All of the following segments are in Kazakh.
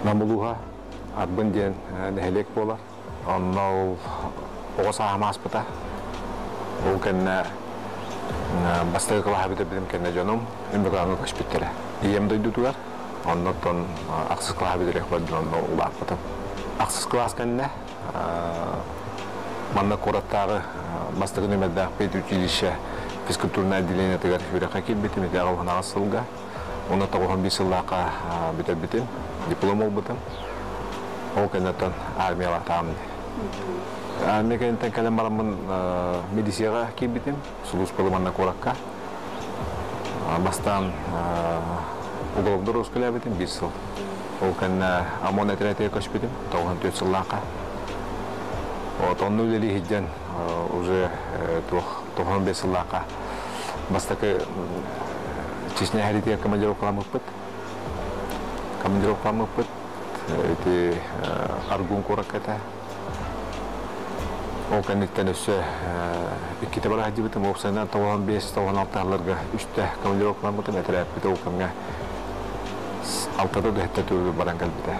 намылуға арбын ден нәхелек болар. Оннау оғыз ағамас бұта. Ол кәнне бастығы қылаға бітір білім кәнне жоным үмбіғаңы көш біттірі. Ием дойды туғар. Оннаттан ақсыз қылаға бітір еқпады ұлақ бұтым. Ақсыз қылас кәнне манна қораттағы бастығы нөмірді пейт училище физкультурное отделение тегар фираққа келбетім, еті ағылған ағасылға. Оны тағылған бейсіллаққа бітір бітім, диплом ол бітім. Ол кәнеттен армияға тағымды. Армия кәнеттен кәлем барамын медисияға келбетім, сұлыс болы манна қораққа. Бастан уголовды рөскілі бітім, бейсіл. Ол кәнне ОМОН әтірәтеге көш бітім, тағылған 4 сыллаққа. Вот он нулили хиджан уже тухан бесыллака. Бастака Чечня харите командировка мыппыт. Командировка мыппыт. Эти аргун коракета. Ол кәнеттен өсі иккеті бара хаджи бітім. Опсайнан тухан бес, тухан алтағыларға үшті командировка мыппытым. Әтірәп біті оқымға алтады да хетті түрі баран кәлбіті.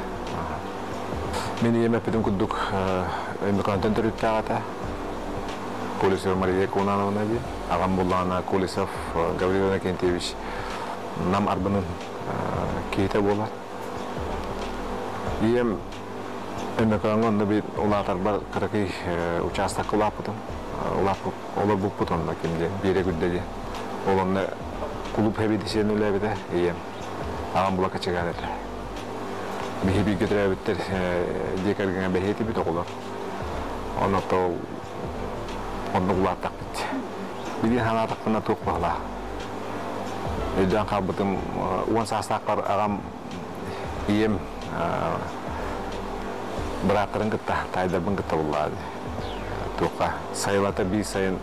Мен еме педім күддік эмикантен түріттағата. Колесов Мария Кунановна би. Ағам болағына Колесов Гаврил Иннокентьевич нам арбының кейті болар. Ем эмиканғанда би олатар бар қырықи участақ ұлап бұтым. Олар бұқ бұтын кемде, бере күддеде. Оланды клуб хәбедесен өлі біді. Ем ағам бұла качыған әді. Бихи götürüyor bitter dikkat beheti bit oğlar. Onu da onu kullandık bit. Bir hana takına çok pahalı. Eden kabutım uan sasaklar agam iyem bırakırın kita tayda bın kita bulladı. Tuka sayılata bir sayın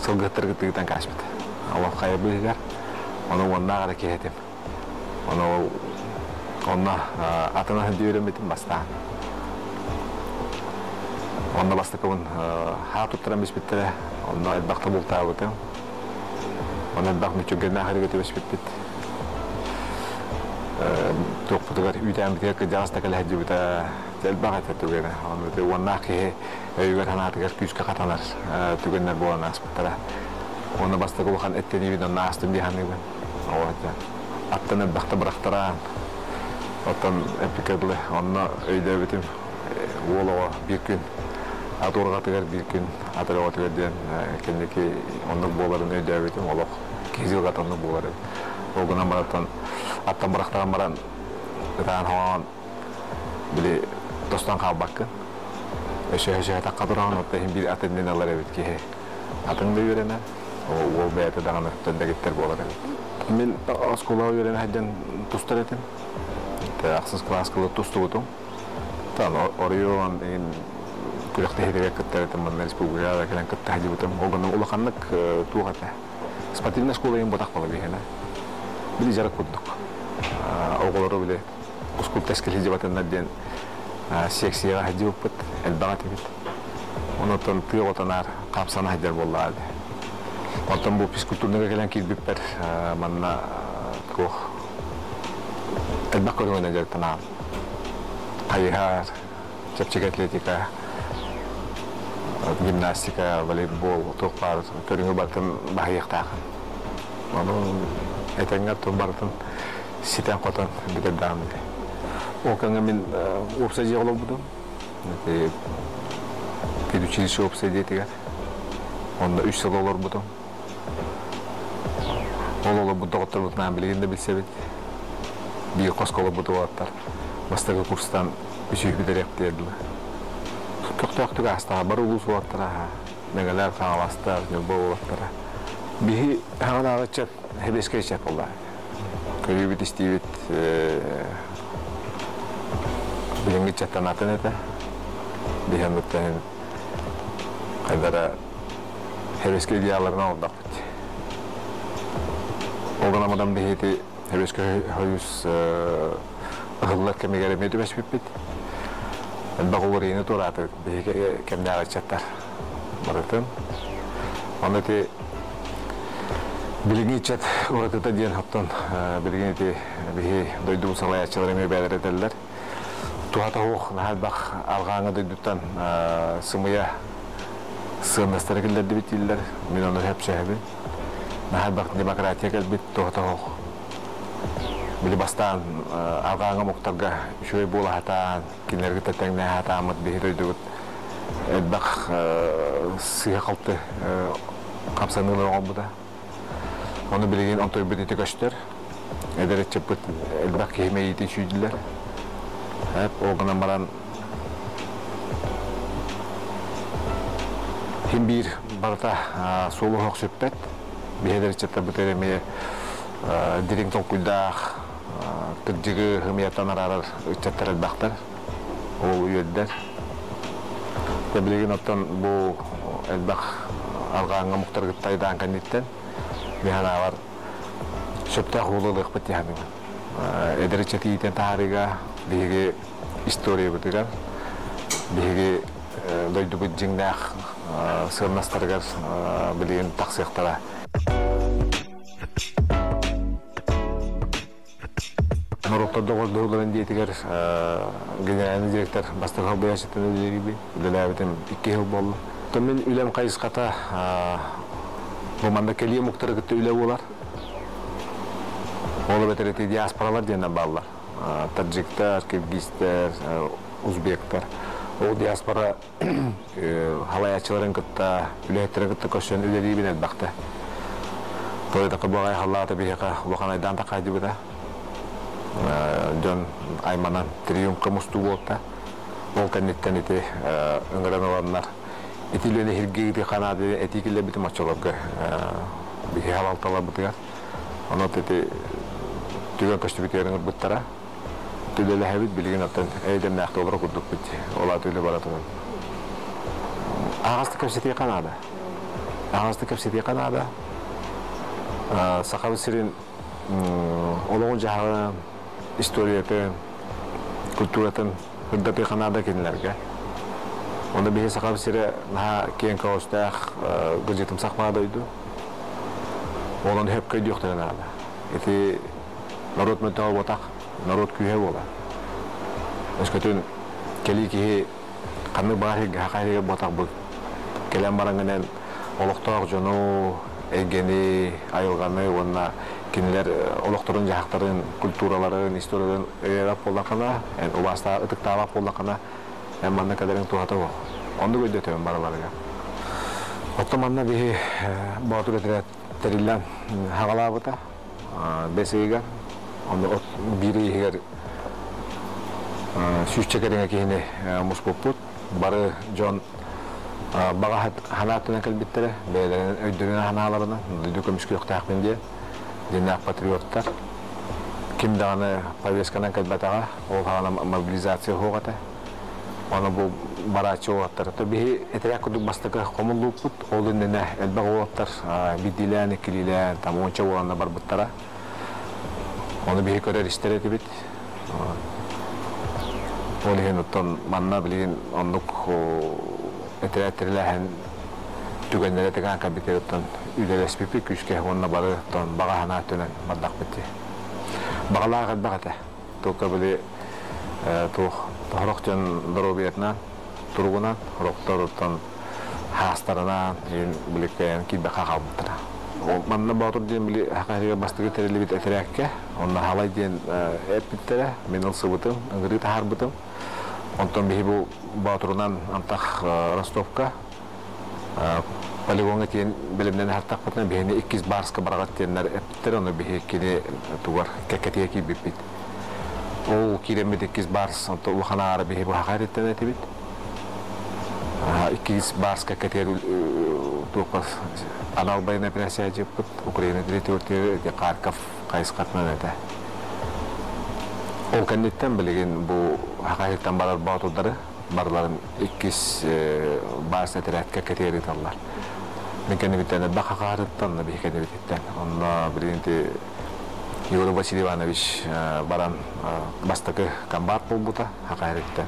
sılgıtır gittikten kaçmadı. Allah kaya bıhgar. Onu ondan kadar kehetim. Onu Onunla atına hadi öğrenmedim basta. Onunla basta kavun har tutturan biz bitti. Onunla elbakta bultağı bıtım. Onunla elbak müçüngenden hareket etmiş bitti. Çok putugar üyden bitti ki cağızda kala hadi bitti. Elbak etti tügene. Onunla onunla ki yüger hanatıgar küçük katanar tügenler bu anas bitti. Onunla basta kavun etteni bir onunla astım bir hangi ben. Attan elbakta bıraktıran. Otan epikadlı, onunla öyle bitim, oğlağa bir gün, atırga tıgar bir gün, atırga tıgar diyen, kendiki onluk boğaların öyle bitim, oğlak, kezil katanlık boğaları. O günden baratan, attan bıraktıran baran, gıtağın havan, bile dostan kal bakın. Öşe takka duran, otta bir atın nenalar evet ki, atın da yürene, o beyatı dağını tönde gitter boğaları. Ben askolağı yürene haccan tustar etim. Ақсыз класс қылы тұсты бұтым. Орайон күректі хедеге күттер етім, мұнда республикада келен күтті хәді бұтым. Оғының ұлықанлық туғаты. Спортивна школа ең бұтақ балы бейхені. Білі жарық бұддық. Оғылары білі ұскул тәскіл хеде батынна ден секцияға хәді бұппыт, әлбағат ебет. Онытын тұйық отанар қапсана хәдер болды ады. Онтан бұл физкультурныға келен кейдбіппер манна көқ. Elbak oyunu jartana, kayıhar, çapçık atletika, gimnastika, voleybol, toklar, körüngü bartın bahiyek takın. Onu etengar tu bartın siten kotan bitir damdı. O kanka min opsayıcı olup budum. Bir училище opsayıcı etigar. Onda 3 yıl olur budum. Olu bu doktor butnan bilginde bilse bit. Bir koskola budu atlar. Бастағы курстан үшік бідерек деділі. Көктөктік астаға бір ұлыс олаттыра, мегалер қаңаластар, нөлбол олаттыра. Бихи хаңадағы чат, хебеске чат болды. Көребет істейбет біліңгі чаттан атын еті. Бихен бүттен қайдара хебеске дияларына олдақ бүт. Олған амадан бихеті хебеске хойус Hıllar kemikleri medümes bipit. Bakıvır yine turatı bir kemikler çatlar. Baratın. Onda te Bilgi chat orada diyen haftan bilgi de bihi doydu salaya çalarımı beyler ederler. Tuhata hoğ nahal bak alğanı doydutan sımıya sığınastara gelirdi bitiller. Min onu hep şehri. Nahal bak demokratiya gelbit tuhata hoğ. Bili bastan alğanı muhtarga şöyle bola hata kinlerge tetengne hata amat bihi doydu. Bak sığ kaltı kapsanılır olmadı. Onu bilgin antoy bütünü göster. Ederek çapıt elbak yemeği yetişiyorlar. Hep o gün amaran hem bir barata solu hoş söhbet. Bir ederek çapta bu teremeye direkt tokuyda kırcığı hımiyatan arar çaptar elbaklar. O üyeler. Ve bilgin attan bu elbak alğanğa muhtar gıttaydan kanitten. Bir hana var. Söpte ağırlılık bitti hanım. Ederek iten tariga bihi istoriya bitigar. Bihi doydu bu cingnak sırnastargar bilgin taksıqtara. Norokta doğruların diyetigar general direktör bastı kalbı yaşatın ödüleri gibi. Ödülebitim 2 yıl bollu. Tamin ülem kayıs kata bu manda keliye muhtarı gitti üle olar. Ola betereti diasporalar diyenden bağlılar. Tadjikler, Kirgizler, Uzbekler. O diaspora halayatçıların gitti, üleyetlerin gitti koşuyan üleliği binen baktı. Böyle de bu ay halata bir yaka bakan aydan da kaydı bu da. John Aymanan triyum kamustu oldu. Volkan nitten iti ıngıran olanlar. Etiyle hirgi kanadı etikille bitim açılırdı. Bir halaltalar bitiyor. Onu dedi tügen kaçtı bitiyorlar bittara. Tüyle habit bilgin atın eyden nakti olarak kurduk bitti. Ola tüyle baratın. Ağastı kapsiti kanada. Ağastı kapsiti kanada. Sakal sirin olağun jahan istoriyatın, kültüratın hırdatı kanada kendilerge. Onda bir sakal sire naha kiyen kaostak gıcıtım sakmadaydı. Onun hep kaydı yoktu kanada. Eti narod mental botak, narod kühe bola. Eskatun keli ki kanı bahri hakayı botak bu. Kelem barangenen oluktak jonu egeni ayılganı ona kinler olukturun jahakların kulturaların historiaların erap bolakana en ubasta ıtık tavak bolakana en manna kadarın tuhata bu. Onu gödütüyorum baralarga. Ottomanna bir batı getiren terilen hagalavata besiga onu biri her süs çekerine kihine muspuput barı John baga hanatına kalbittere beylerin öydürüne hanalarına düdükü müşkül yok tahmin diye dinnak patriotlar kim dağını paylaşkanan kalbatağa o hana mobilizasyon hoğata onu bu baraçı oğatlar tabi etrek kuduk bastıkı komullu put oğlun nene elbaq oğatlar bidilen ikililen tam onca oğanla barbuttara onu bir hikayer istere bit. Onu henütten manna bilin onluk etretilen tükenlere tekan kabitetten üdeles pipi küske onunla barı ton baga hanatünen bardak bitti. Bagala kalbakata to kabili to horokcan darobiyatna turgunan horoktortan hastarana bilikayan ki baka kalbıtara. O manna batur diyen bili hakariga bastığı terili bit eterekke onlar halay diyen epitere menal sıvıtım ngiri tahar bıtım ondan bihi bu baturunan antak Rostovka poligonga diyen bilimden hartak bıtına bihini 2 barska baragat diyenler epitere onu bihi kini tuvar keketiye ki bipit o kiremit 2 bars ondan uxana ara bihi bu hakaretten etibit 2 barska keketiye tuqas anal bayna presiya jeput Ukraina teritoriya Kharkov kayıs katman ete. O kendinden bilgin bu hakikaten barar batılları barların 2 bars eteretka keteri tallar. Mekani bitene baka kaharıttan da bir kene bitten. Onunla birinti Yolu Vasili Ivanoviç baran bastakı kambar bulbuta hakikaten.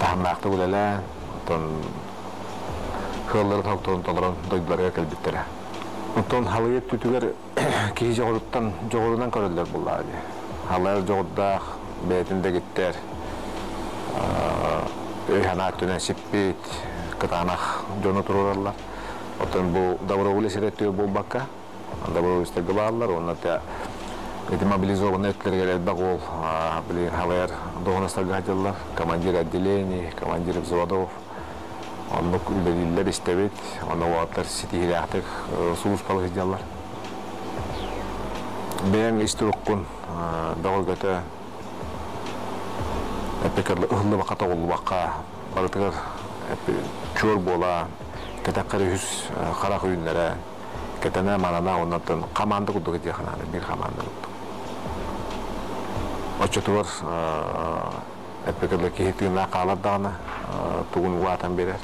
Tahammakta buleler ton hırları toktuğun toların doydularga kalbittere. Ondan halıya tütüger kişi joğurundan körüller bunlar. Halıya joğurda beytinde gittiler. Öğhana tünen şippit, kıtanak jonu tururlar. Ondan bu davrovuli siretiyor bu bakka. Davrovuli istegi bağlılar. Onlar da мобилизованные ötlergeler bak ol. Bilin halıya doğuna sargıcılar. Komandir отделений, командир взводов. Onu bilirler istebet, onu vaatlar sitihli artık suluskalı hizyalar. Ben istirukkun dağıl göte epekerli ıhlı vakata oldu vakka barıtıgar kör bola ketekkari hüs karak ürünlere ketene manana ondan kamanda kudu gidiyor bir kamanda kudu. Oçotu var epekerli kihittiğine kalar dağına tuğun vaatan birer.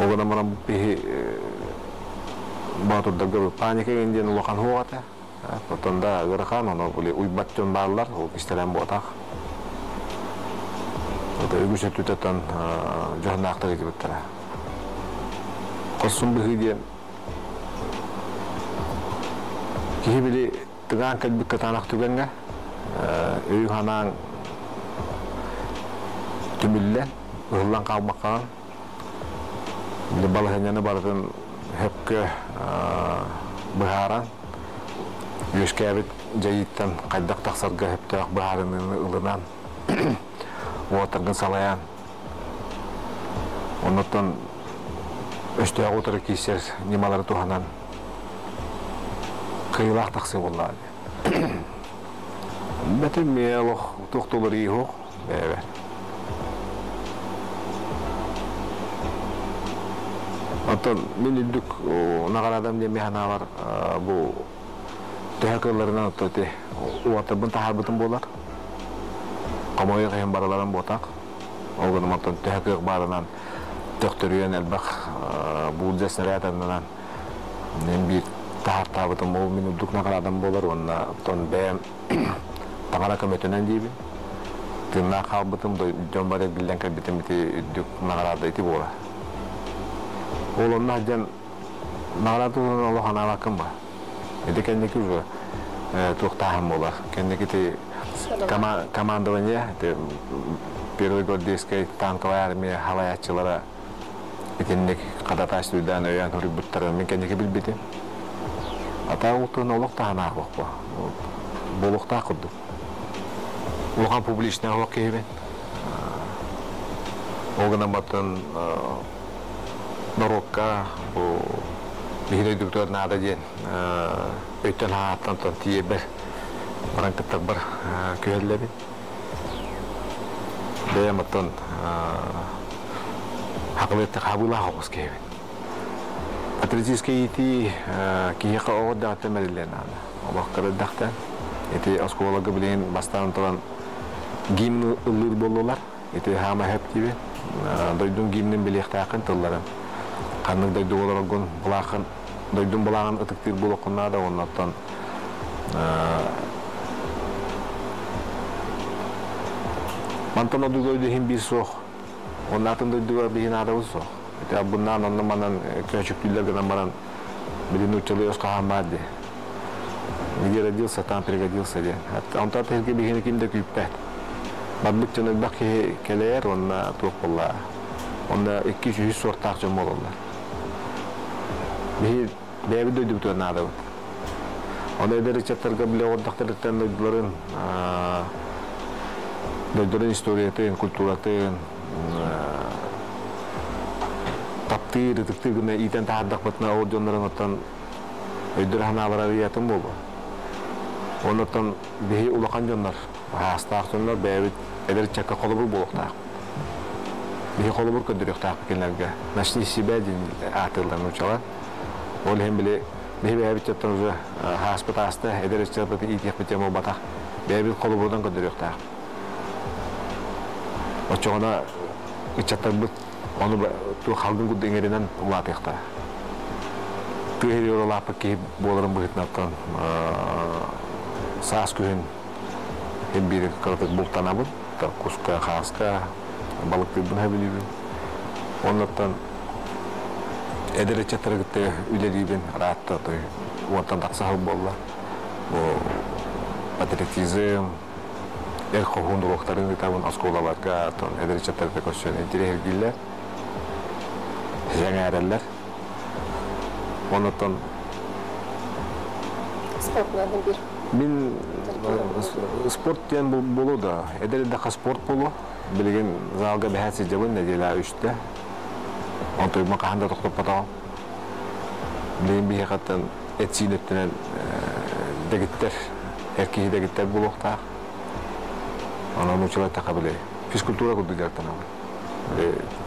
Ogana mana pihi batu dagar panik engine wakan huwata potonda gerakan ono boleh uibat jombalar o istilah botak oto ibu setutatan johnak tagi betara kosum bihi kihi bili tegang kat bikatanak tuganga eu hanang tumillen ulang kau makan di balahnya ne baratan hep ke baharan yus kebit jayitan kaddak taksarga hep tak baharan ulunan watergan salayan ondan işte otur kiser nimalar tuhanan kıyılak taksi vallahi betul meloh tuhtulur iho evet. Ondan minidük nagaradam diye mihana var bu tehakırlarından öte uvatı tahar bütün bolar kamuoyu kayın baraların botak o gün ondan tehakır baranan töktürüyen elbak bu cesnereyatanından nem bir tahar bütün bol minidük nagaradam bolar ondan ben tangara kemetenen diye tırnak hal bütün jombarek bilen kebitim iti dük nagarada iti bolar. Oğlum nahcan nağladı Allah ana bakın ba. Jadi kendiki juga tahan bolar. Kendiki ti komandovanya ti periodiskai tankoy armiya havayaçılara kendiki kadataş duydan öyan ributlar men kendiki bilbiti. Ata utun Allah tahan akbak ba. Boluk takuddu. Улхан публичный хок кебен. Огана батын Norokka bu bihre doktor nada jen öten hatan tiye ber orang ketakbar köhellebi de maton haklet takabula hokos kebe patriziske iti kiya ka o da temelilen Allah kada dakta iti askola gablin bastan toran gim ulur bollar iti hama hep gibi doydun gimnin bilihtakan tollaran kanık da dolar gon bulakan doydum bulakan atıktır bulakına da onlardan mantan o doydu hem bir soğuk onlardan doydu bir nada olsa ya bundan anlamadan küçük diller göndermen bilin uçalıyor kahamadi niye radyosa tam prigодился diye hatta ondan tehlikeli bir hene kimde küpte bablık canı bak keler ona topulla onda 200 sortak jomollar bir devi doydu tu nada onda dari chatarga bile odaktartan doyduların doyduların historiyatın kulturatın taptir detektif guna iten tahadak batna orjonların atan doyduran avarariyatın boba ondan bihi ulakan jonlar hasta jonlar bevi eder çaka kolubur bolukta bihi kolubur kadırıkta kenlerge nasni sibadin atıldan uçalar ol hem bile bihi bevi çatırıza haspatasta eder çapatı ihtiyaç bitemo bata bevi koluburdan kadırıkta o çoğuna çatırlık onu tu halkın kudengerinden ulatıkta Tuhiri orang pakai bola rambut natan sas kuhin hembir kalau terbuk tanabut tak kuska khaska balak tibun habili on natan Ederece tarıkta üleriyben rahatta da ondan taksahı bolla. Bu patriotizm, kohundulukların kitabın askolalarga ton ederece tarıkta koşuyor. Direhirgiller, yangareller. Ondan Sportlardan bir. Min sport diyen bolu da, ederede sport bolu. Bilgin zalga behasi cebin ne diyorlar üstte. Ontoy makahanda tokutup patam. Bilgin bir hakikaten etsin öttünen degitler, erkeği degitler bulukta. Ona uçular takabili. Fiskultura kuducaktan ama.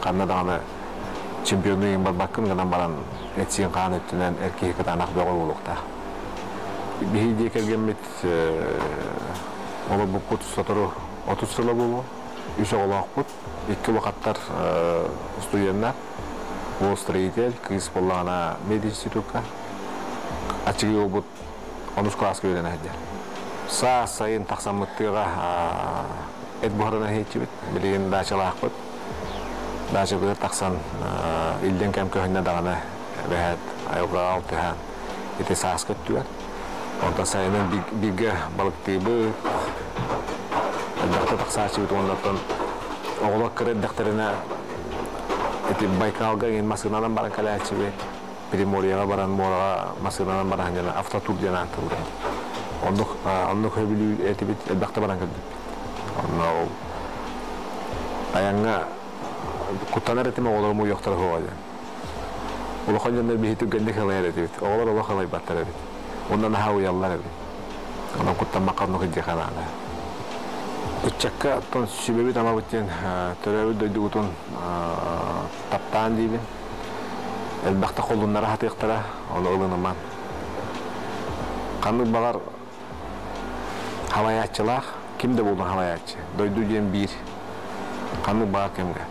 Karna dağına çempiyonluğun bar bakın kadar baran etsin kan öttünen erkeği kadar anak bir bulukta. Bir hediye gelgemit ola bu kut satırı 30 sıla bulu. 3 oğlak kut. 2 vakatlar studiyenler. Bu streitel, kız bollana medinstitutka. Açık yol bu 13 klas köyden hadi. Sağ sayın taksamlıktığa et buharına hiç bit. Bilgin daçalar kut. Daça bir taksan ilden kem köyüne dağına rehat ayıbra altı han. Ite sağız kötüler. Ondan sayının bir balık tibi. Dakta taksaçı bit ondan oğlak kırı daktarına iti Baykalga ingin masınadan barang kali açı bit. Primoryaga baran mora masınadan baran jana aftatur jana atıldı. Ondan köbülü eti bit dakta barang kali. Ondan ayanga kutanar eti mi olur mu yoktur havaja. Ulu kanjanlar bir hitu gendik halayar eti bit. Oğlar ola halay battar eti. Ondan havu yallar eti. Ondan kutan makarnu kejekana ada. Ucakka ton sebebi tamam biten teröbü doydu utun taptan diye. Elbette kolunlara hati iktara onu ılınıman. Kanlı bağır havayatçılar kimde buldun havayatçı? Doydu diyen bir. Kanlı bağır kimde?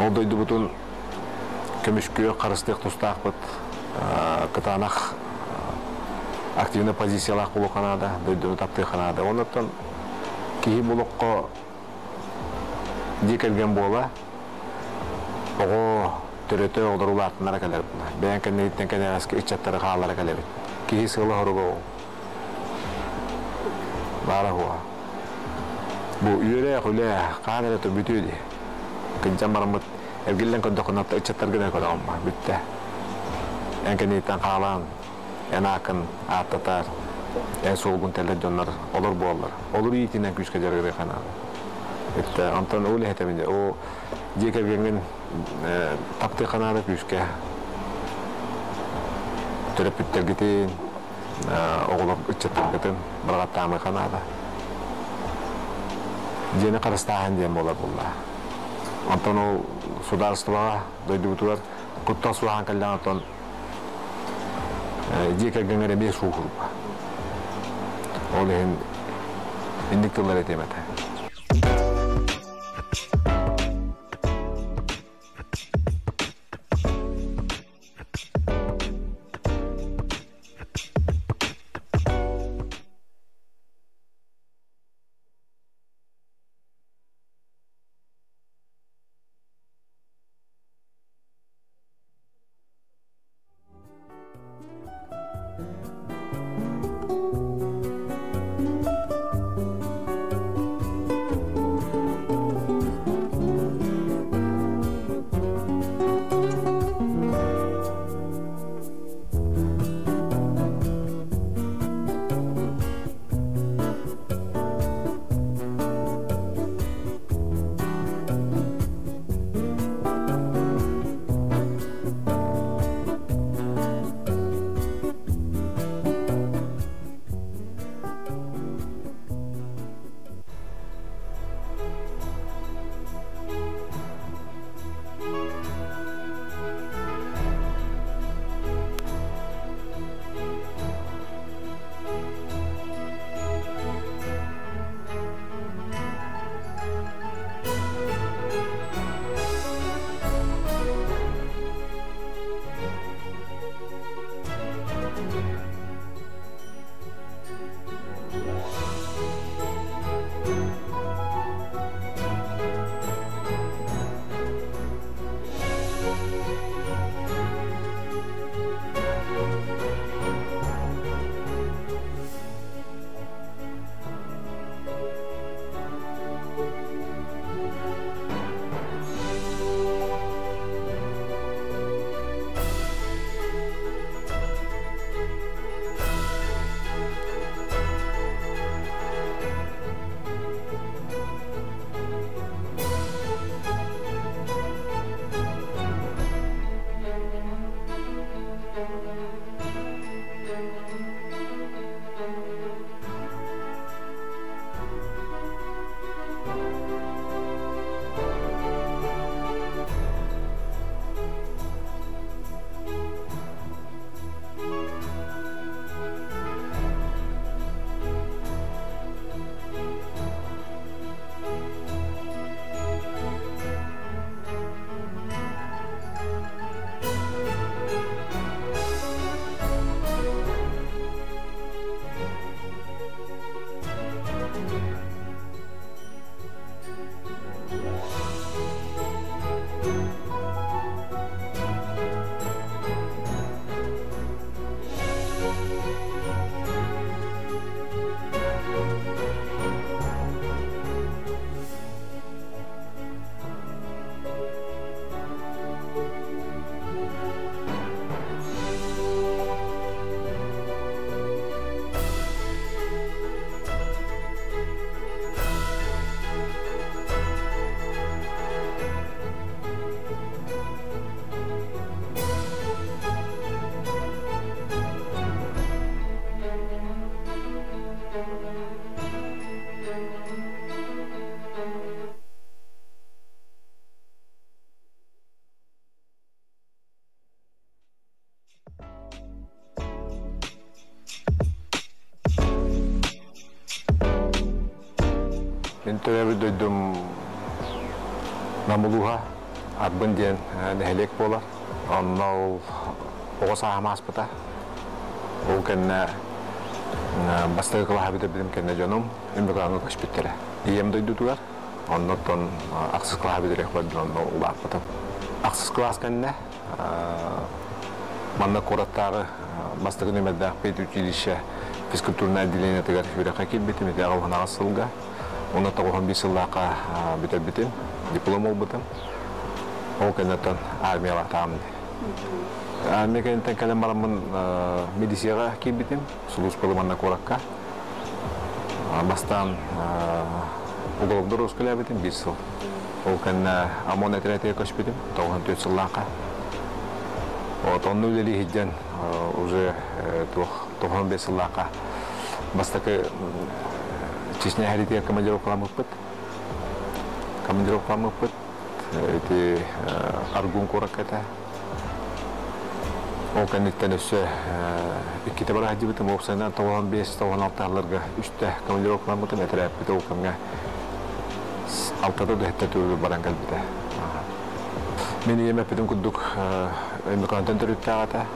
O doydu butun kömüşküye karıstık tustaq bit. Kıtanak aktivne pozisiyalar kulu kanada, doydu taptı kanada. Ondan kihi bulukko dikelgen bola. O törete oğdur atlara kadar. Ben kendi itten kendi askı içatları kallara kadar. Kihi sığlı horugo. Lara huwa. Bu yöre kule kanada to bütüydü. Kencam maramut evgillen kodokon ta içatlar gene kodam bitti. En kendi itten kalan enakan atatar. En soğugun televizyonlar olur bu olur. Olur yitinden güçke jargı kanal. İşte Anton öyle heteminde o dikelgen taptı kanada güçke. Terapitler gitin oğlum içatlar gitin bırak tamam kanada. Jene karıstahan diye bolar bulla. Anton o sudarstva doydu butular kutta suhan kallan Anton dikelgen gene bir suhur. Olehen indiktorlar etemete. Мен törebirdüm namuluha arban diyen nehelek bolar. Ondan o sahamas pata. O kenne bastı kılah bir de bizim kenne canım. İmkanı kaç bittere. İyem doydu tuğar. Ondan aksız kılah bir de reklam ondan ular pata. Aksız kılah kenne. Manna korattağı bastı günü medde peyt училище физкультурное отделение тегар бирaka килбетим де агылган асылга. Оны тоғын бисыллақа бітір-бітім, диплом ол бітім. Ол кәнеттен армияға тағымды. Армия кәнеттен кәлем барамын медисияға кел бітім, сұлыс пылыманна қораққа. Бастан ұғылымды рұскілі бітім, 1 сыл. Ол кәнне ОМОН әтірәтеге көш бітім, тоғын 4 сыллақа. Оны өлелі хиджен уже тоғын 5 сыллақа. Бастакы Чечня харития командировкаламыз бит. Командировкаламыз бит. Эти аргун коракета. О кенеттен өсө икки табара хаҗи бит, моксана 95-96 аларга 3тә командировкаламыз бит, әтрәп бит ул кемгә. 6-да да хәтта түгел баран калбита. Мен еме педем кудук эмикантен төрүттәгәтә.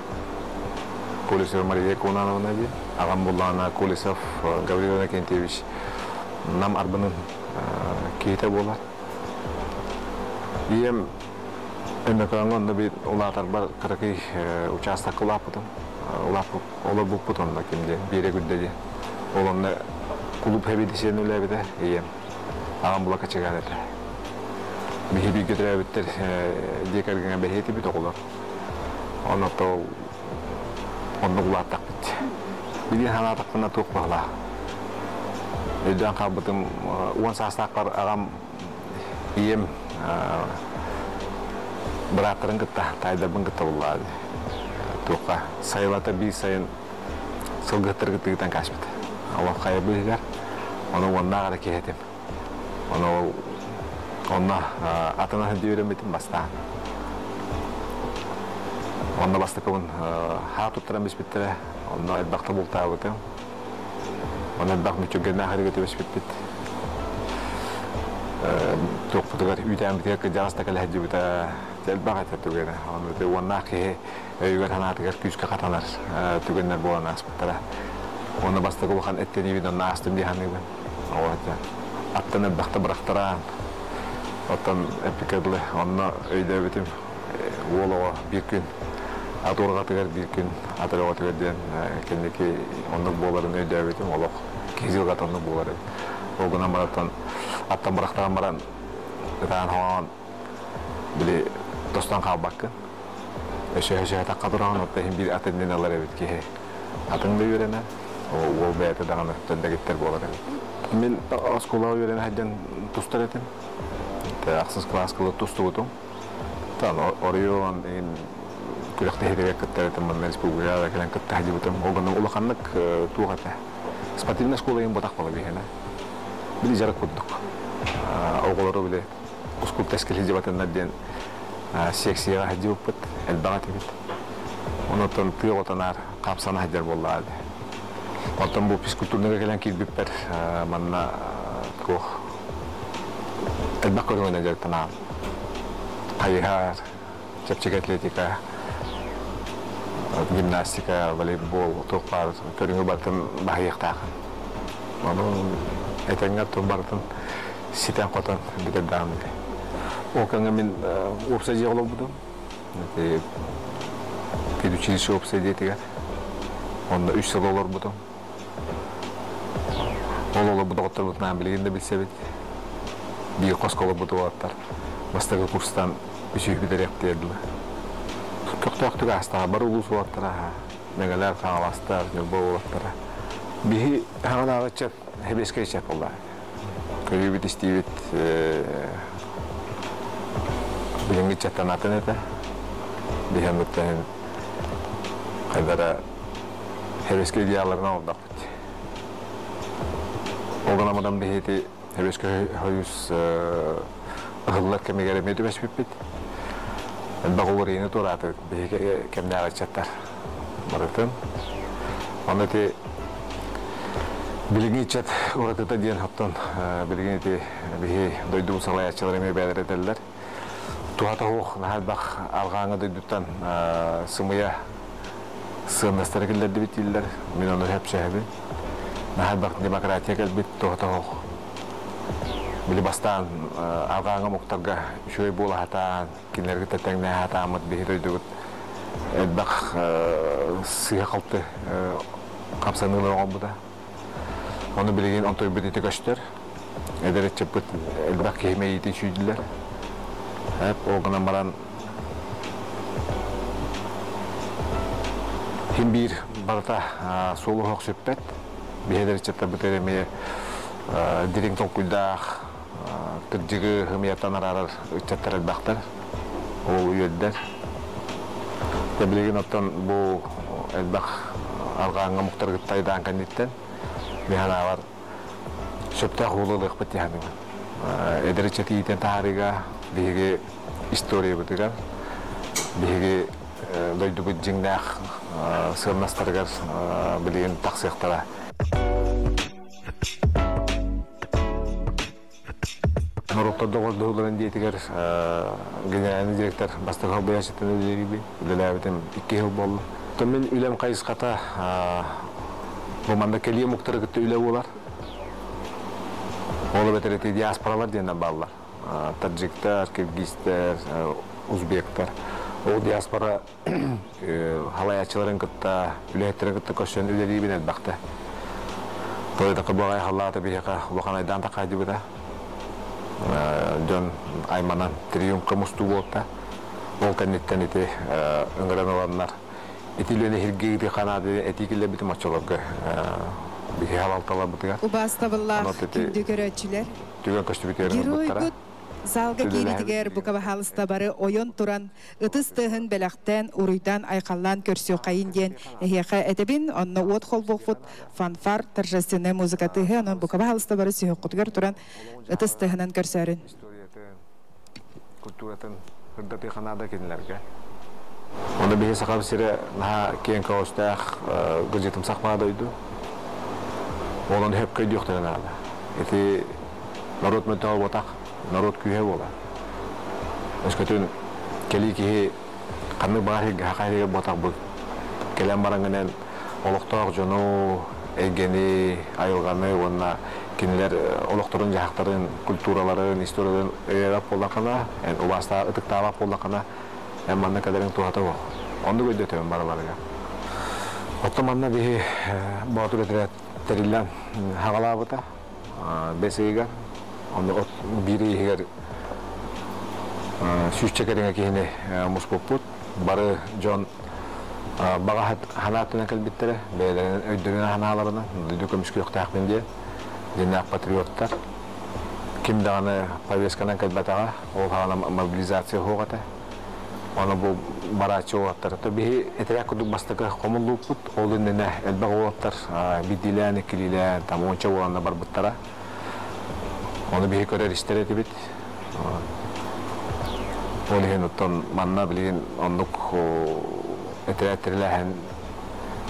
Колесов Мария Конановна ди, агам буллана Колесов Гаврил Накентьевич нам арбанын кейте болар. Ием эмекаңганда бит улатар бар кыракый участок улапытым. Ола бу путонда кимде бире күддеди. Олонда клуб хебидисен үлебиде ием. Агам була качаганета. Бихиби кетребиттер декарган бехети бит оглар. Оното Onu kulağıtak bitti. Bir hana takına tukmala. Öden kabıdım uan sastaklar agam iyem bırakırın gıtta, taydabın gıtta bulladı. Tukka sayılata bir sayın sılgıtır gıttı gıttan kaçmadı. Allah kaybı gider. Onu ondan kadar kehetim. Onu atına hediye öğrenmedim basta. Onda bastı kavun ha tutturan biz bitti. Onda elbakta bultağı bıtım. Onda elbak müçüngenden ahırı götürmüş bitti. Çok putugar üyden bir tek canasta kala hacı bitti. Elbak ettir tügene. Onda de vanna ki yüger hana tıgar küçük katanlar tügenler boğan aspıtlara. Onda bastı kavun etteni bir donna astım diye hanı ben. Attan elbakta bıraktıran. Attan epikadlı. Onda öyle bitim. Oğlağa bir gün. Atorga tegar bir gün, atorga tegar diyen kendiki onluk boğaların öyle evitim, olaq kezil katanlık boğaları. O gün amarattan, attan bıraktağın baran, gıtağın havan, bile dostan kağı bakın. Öşe takka durağın, otta bir atın deneler evit ki, atın da yürene, o beyate dağını tönde gitler boğaları. Ben askolağı yürene haccan tustar etim, aksız klaskılı tustu butum. Oraya Kuliah tehirek ketere teman Respublika kalian ketah je betul. Orang ulah kanak tua kata. Seperti mana sekolah yang botak kalau biasa. Beli jarak kuduk. Kalau beli sekolah tes kali jabatan nadian seksi haji upet elbangat itu. Onoton prio tanar kapsana hajar bola. Onoton bu fiskultur negara kalian kiri biper mana koh elbak orang najar tanam. Hayhar, cep atletika. Gimnastika, voleybol, tokpar, körüngü barıtın bahiyek tağın. Onu etengar tüm barıtın siten kotan bitir dağımdı. O kanka ben opsacı olup budum. Bir училище opsacı etigar. Onda 3 yıl olur budum. Olu budu oturluktan bilginde bilse bit. Bir koskolu budu atlar. Bastaki kurstan bir şey bitir yaptı edilir. Çok hasta, baru ulus waktu negalar kawaster nyoba waktu. Bihi hana ngecek habis kecap Allah. Kalau bit istivit bilang ngecek tanatan itu, bihan betul. Kadara habis kejadian orang dapat. Orang madam bihi itu habis harus Allah kami gara medu besbipit. البغوري نطورات به كم نعرف شتر مرتين. أنا تي Bilgin chat orada diyen haptan bilgin eti bihi doyduğum salayatçılarımı belirlediler. Tuhata hoğ nahal bak alğanı doyduktan sımıya sığınastara gelirdi bittiler. Min onu hep şehebi. Nahal bak demokratiya gelbit tuhata hoğ. Bili bastan alğanı muhtarga şöyle bola hata kinlerge tetengne hata amat bihi doyduk. Bak sığ kalktı kapsanılı olan bu da. Onu bilgin antoy bedeti kaçtır. Ederek çapıt elbak yemeği iti şüydüler. Hep o gına maran hem bir barata solu hoq söppet. Bir ederek çapta biteremeye direkt tonkuyda kırcıgı hımiyatan arar çattar elbaktar. O üyediler. Bilgin ottan bu elbak alğanğa muhtar gıttaydan kanditten. Mihana var. Söpte hululuk bitti hani. Ederek çati iten tariga bihi istoriya bitigar. Bihi doydu bu jingdak sırnastargar bilgin taksıqtara. Norokta doğrulan diyetigar genel direktör bastığı bayasıtın ödeli gibi. Delavetim 2 yıl boldu. Tamen ülem kayıs kata Romanda keliye muhtarı gitti üle olar. Ola betereti diasporalar diyenden bağlılar. Tadjikler, Kirgizler, Uzbekler. O diaspora halayatçıların gitti, üleyetlerin gitti koşan üleliği bin elbaqtı. Toyda kıbağay halatı bir yaka vakanaydan takaydı bu da. Dön aymanan triyum kamustu bolta. O kanitten iti ıngıran olanlar. Etilöne hirgeydi kanadı etikille bitim açılarga bir halal talabatıgar. Ubastabıllah kündü göröçüler. Tügen kaçtı biterim buttara. Zalga gelitiger bu kabahalısta barı oyun turan ıtыстığın belakten uruydan aykallan körsü kayın diyen ehiyaka etebin onunla uot холбоқфут fanfar торжественный музыкатыгы onun bu kabahalısta barı sühüqutgar turan ıtыстığının körsörün. Kulturatın hırdatı kanada kendilerge. Onda bir sakal sire naha kiyen kaostak gıcıtım sakmadaydı. Olan hep kaydı yok denen ağda. Eti narod mental botak, narod kühe bola. Eskatun keli ki kanı bahri hakayı botak bu. Kelem barangenen oluktak jonu egeni ayılganı ona kinler olukturun jahakların kulturaların historiaların erap bolakana en ubasta ıtık tavap bolakana manna kadarın tuhata var. Onu gördüm baralarga. Otomanna bir batur terilen havalavata besiga. Onu biri higer süs çekerine kihine muskoput barı John bagat hanatına kalbittere beylerin ödülüne hanalarına duyduğumuz yok tahmin diye dinler patriotlar kim dağını pavyeskana kalbatağa o hana mobilizasyon hoğata ona bu baraçı oğatlar tabi etrek kuduk bastıkı komulluğu put olun dene elbağ oğatlar bidilen ikililen tam onca oğanla barbuttara onu bir hikayer işleri tibit onu henütten manna bilin onluk etrek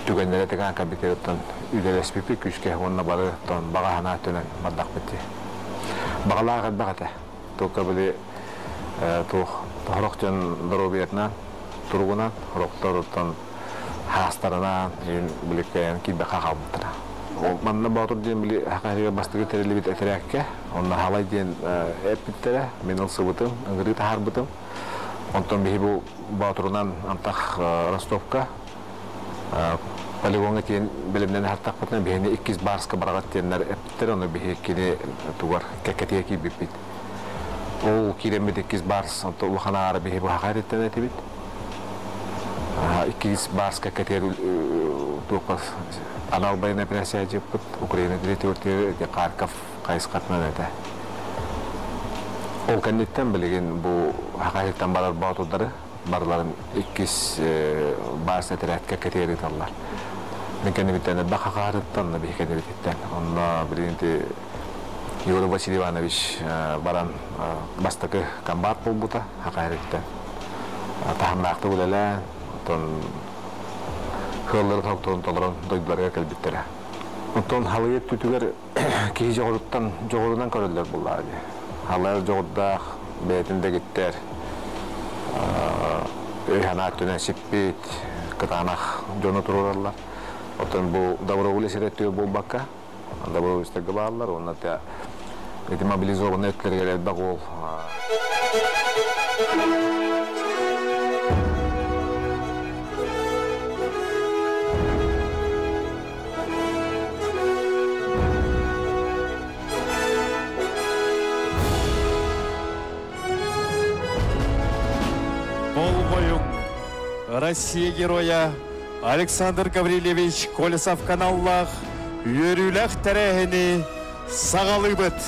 tükenlere tekan kabitetten üdeles pipik küske onunla barı ton bağa hana tönen bardak bitti bağlağa kad bağata toka bili Horokcan darobiyatna turgunan horoktortan hastarana bilikayan ki bakal mutara. O manna batur diyen bili hakariga bastığı terili bit eterekke. Onna halay diyen epitere minal sebutum angri tahar butum. Onton bihi bu baturunan antak Rostovka. Poligonga diyen bilimden hartak butna bihini ikiz barska baragat diyenler epitere onu bihi kini tugar keketiye ki bipit. O kiremit ikiz bars untuk wahana arabi bu hakaretten etibit. Ikiz bars keketir tuqas anal bayna presa jeput Ukraina territoriy de Kharkov qays qatna neta. O kanitten bilgin bu hakaretten barar batudları barların ikiz bars eteret keketir etallar. Mekani bitene bak hakaretten nabi kene bitten. Onna bilinti Yuri Vasily Ivanovich baran bastıkı kambar polbuta hakaretten. Tahamlaqtı bulala ton hırları tokton tolron doydularga kalbittere. Ondan halıya tütüger kişi joğurdan körüller bunlar. Halıya joğurda beytinde gittiler. Öğhana tüne şippit, kıtanak jonu tururlar. Ondan bu davra esiretiyor bu bakka. Davra üstte bağlar. Ondan da mobilizovanı ötleri gelir bağol. Россия героя Александр Гаврилевич Колесов каналлах үйөрүлэх тәрәхіні сағалыбыт.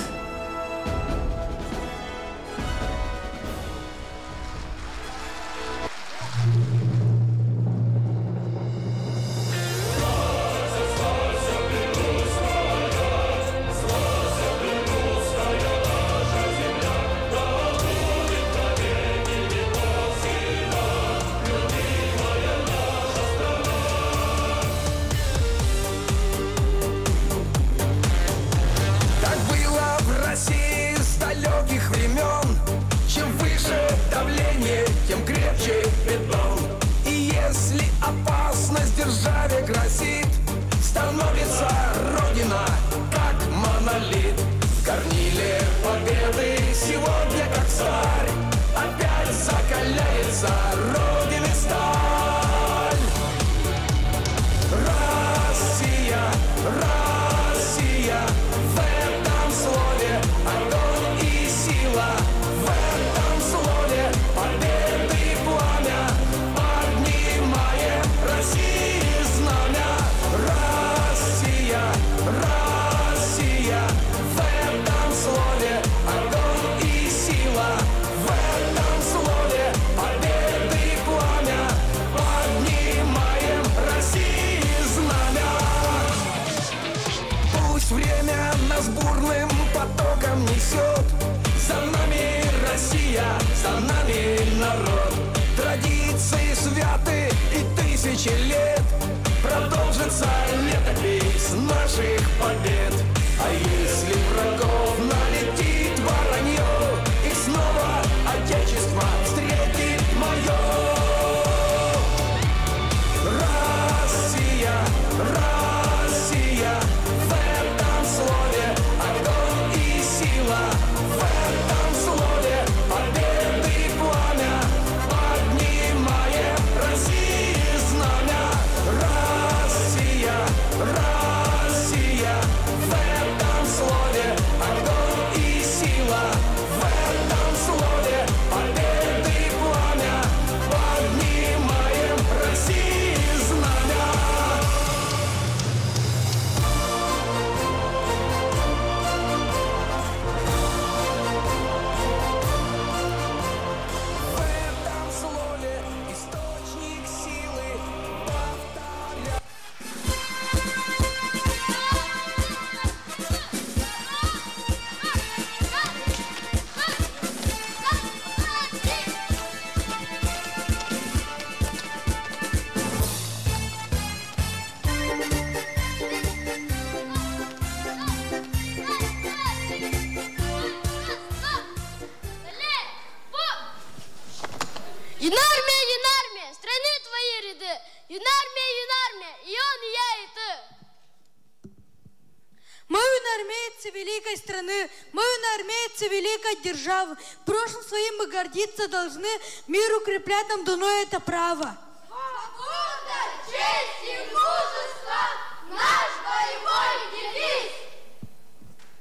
Державы. Прошлым своим мы гордиться должны, мир укреплять нам дано это право. Свобода, честь и мужество — наш боевой девиз.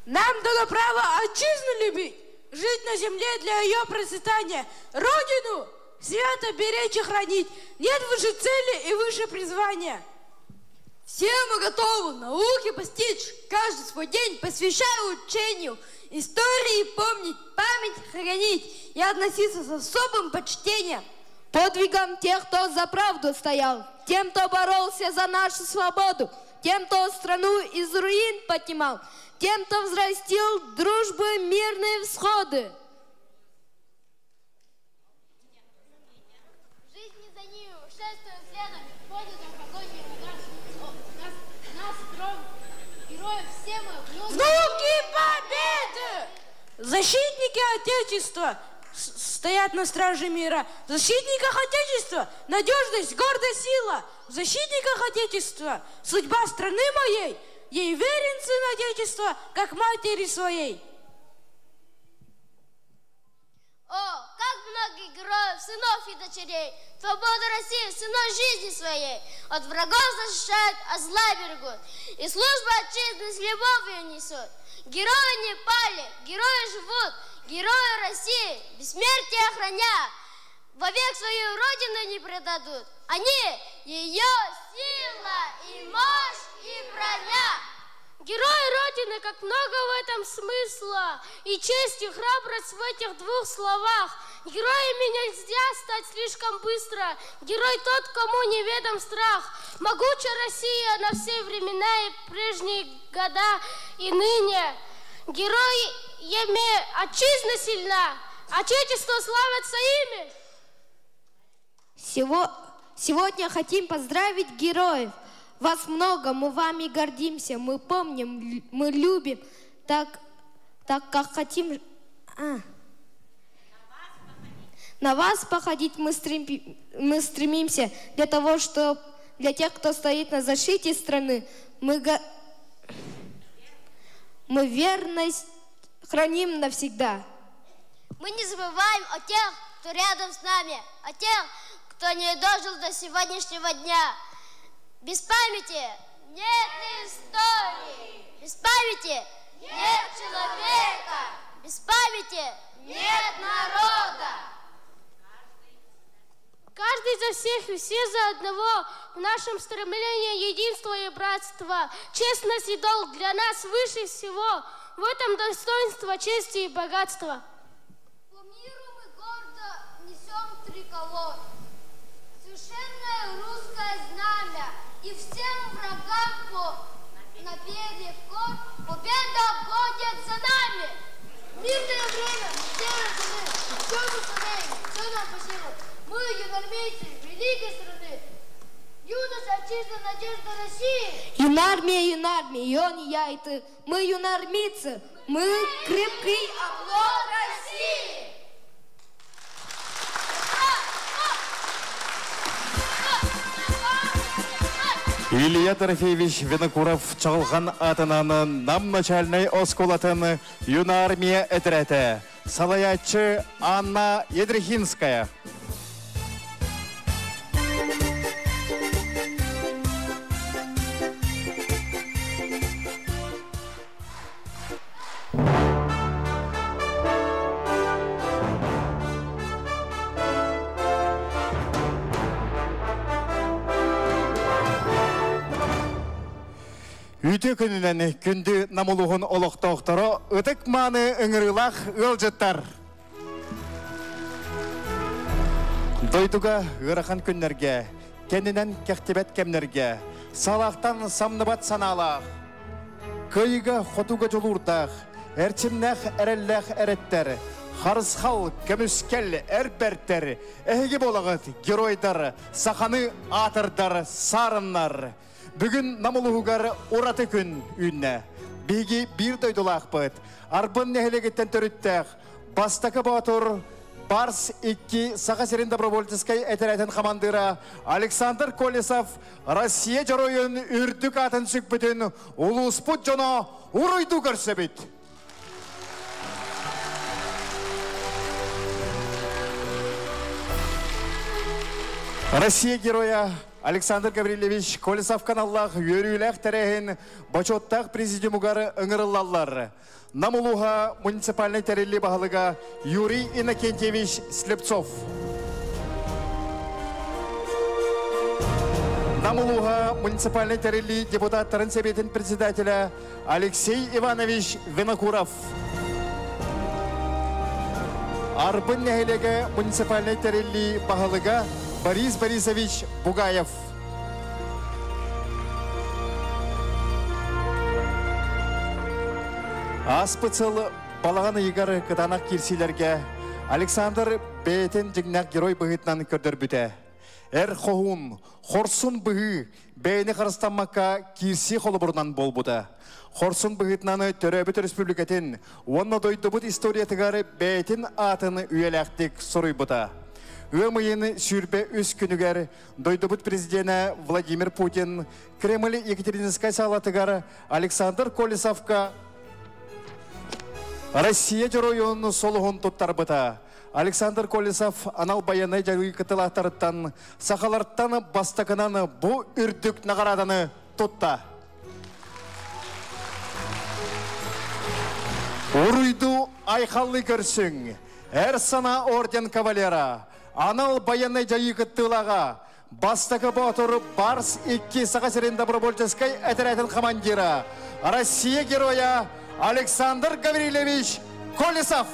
Нам дано право отчизну любить, жить на земле для ее процветания, Родину свято беречь и хранить. Нет выше цели и выше призвания. Все мы готовы науки постичь, каждый свой день посвящая учению, истории помнить, память хранить и относиться с особым почтением. Подвигом тех, кто за правду стоял, тем, кто боролся за нашу свободу, тем, кто страну из руин поднимал, тем, кто взрастил дружбы мирные всходы. Жизни за ними шествуют следом, ходят в погоне нас Внуки Победы! Защитники Отечества стоят на страже мира. В защитниках Отечества надежность, гордость, сила. В защитниках Отечества судьба страны моей. Ей верен сын Отечества, как матери своей. О, как много героев, сынов и дочерей, свобода России, ценой жизни своей, от врагов защищают, от зла берегут, и службу отчизны с любовью несут. Герои не пали, герои живут, герои России, бессмертие охраня, вовек свою родину не предадут. Они ее сила и мощь и броня. Герои Родины, как много в этом смысла, и честь, и храбрость в этих двух словах. Героями нельзя стать слишком быстро, герой тот, кому неведом страх. Могучая Россия на все времена и прежние года, и ныне. Героями отчизна сильна, Отечество славится ими. Сегодня хотим поздравить героев. Вас много, мы вами гордимся, мы помним, мы любим, так как хотим... На вас походить мы стремимся для тех, кто стоит на защите страны. Мы верность храним навсегда. Мы не забываем о тех, кто рядом с нами, о тех, кто не дожил до сегодняшнего дня. Без памяти нет истории, без памяти нет человека, без памяти нет народа. Каждый за всех и все за одного в нашем стремлении единства и братства. Честность и долг для нас выше всего. В этом достоинство, чести и богатства. По миру мы гордо несем триколор, священное русское знамя, и всем врагам на перьях кор победа будет за нами. Мирное время, серой земли, все мы сумеем, все нам по силам. Мы, юнармейцы великой страны, юность, отчизна, надежда России. Юнармия, и он, и я, и ты. Мы юнармейцы, мы крепкий оплот России. Илья Трофеевич Винокуров чалған атынан нам начальный осколатын юнармия этрете. Салаятчы Анна Едрихинская. Үйте күнінен күнді намылуғын олықтауқтары өтік маны үңірілақ өлжеттар. Дойдуға ғырақан күннерге, кенінен кәқтебет кемнерге, салақтан самныбат саналақ. Көйігі хотуға жолурдақ, әрчімнәқ әрелләқ әреттер, қарысқал көміскел әрбәрттер, әйге болағыт геройдар, сақаны атырдар, сарыннар. Бүгін намылуғығар ораты күн үнне. Беги бір дойдулақ бұд. Арбын нәхелегеттен төріттәқ. Бастақы батыр Барс 2 Сақасерин добровольческой әтірәтін командира Александр Колесов Россия жоройын үрдік атын сүкбітін ұлыспұт жоно ұройду көрсебіт. Россия героя Александр Гаврилевич Колесов каналлах өрүләк тәрәхін бачоттақ президиумугары ыңырылалар. Намулуға муниципальный тәрелі бағылыға Юрий Иннокентьевич Слепцов. Намулуға муниципальный тәрелі депутаттарын советін председателя Алексей Иванович Винокуров. Арбын нәхелеге муниципальный тәрелі бағылыға Борис Борисович Бугаев. Аспыцыл балағаны егары кытанақ керсилерге Александр Бейтен жігнақ герой бұғытнан көрдір бүті. Қоғын, хорсын бұғы бәйіні қарыстанмаққа кирси қолыбырынан болбуда. Хорсын бұғытнаны Төрөбіт Республикатын, онны дойдыбыт историятығары бәйтін атын үйеләқтік сұрый бұда. Өмейін сүрбе үс күнігер дойдыбыт президенті Владимир Путин, Кремль Екатерининскай салатығары Александр Колесовка Россия жұройын солығын тұттар бұда. Александр Колесов анал баяны жаруы кытылақтарыттан, сақаларттан бастықынан бұ үрдік нағараданы тұтта. Уруйду айқаллы көрсің, әр сана орден кавалера, анал баяны жаруы кытылаға, бастықы бұтыр барс 2 сағасырын добровольческой әтірәтін командира, Россия героя Александр Гаврилевич Колесов.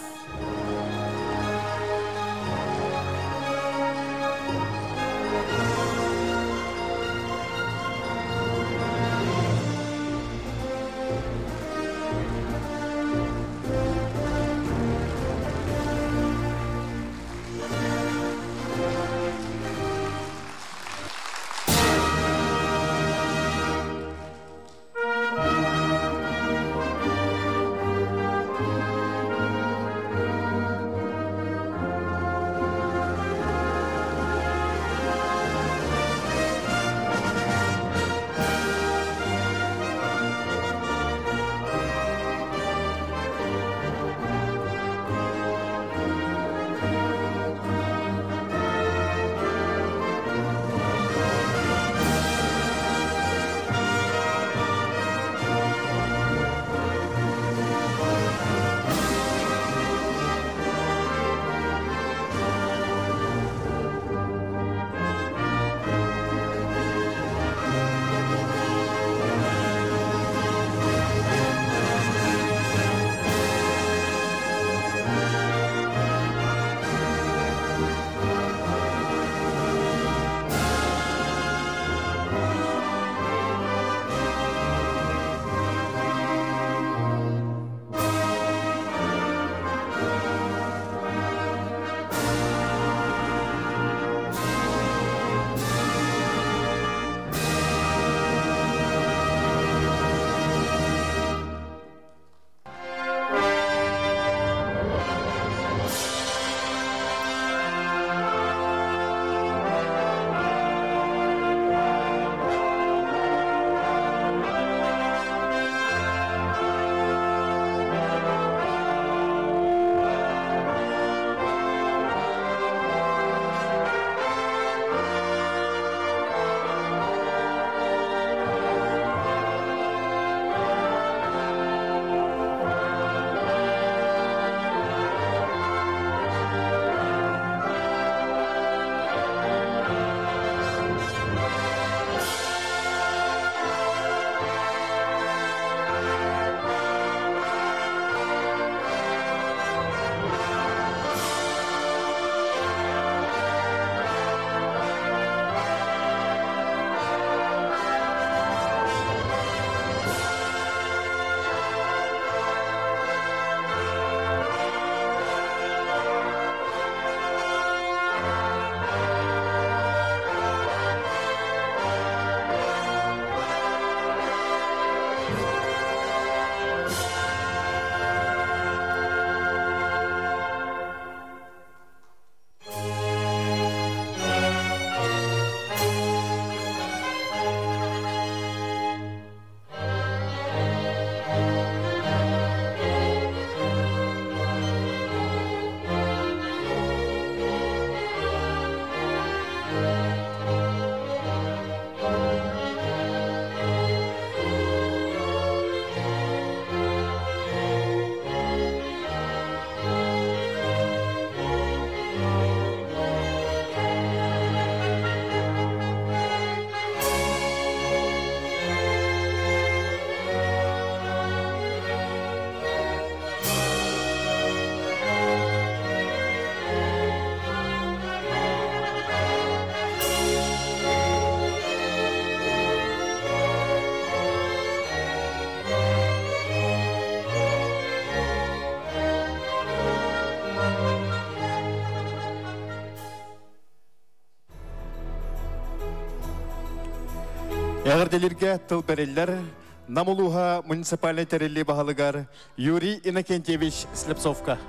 Эгерделерге тыл береллер, намулуха муниципальный терелли бахалыгар Юрий Иннокентьевич Слепцовка.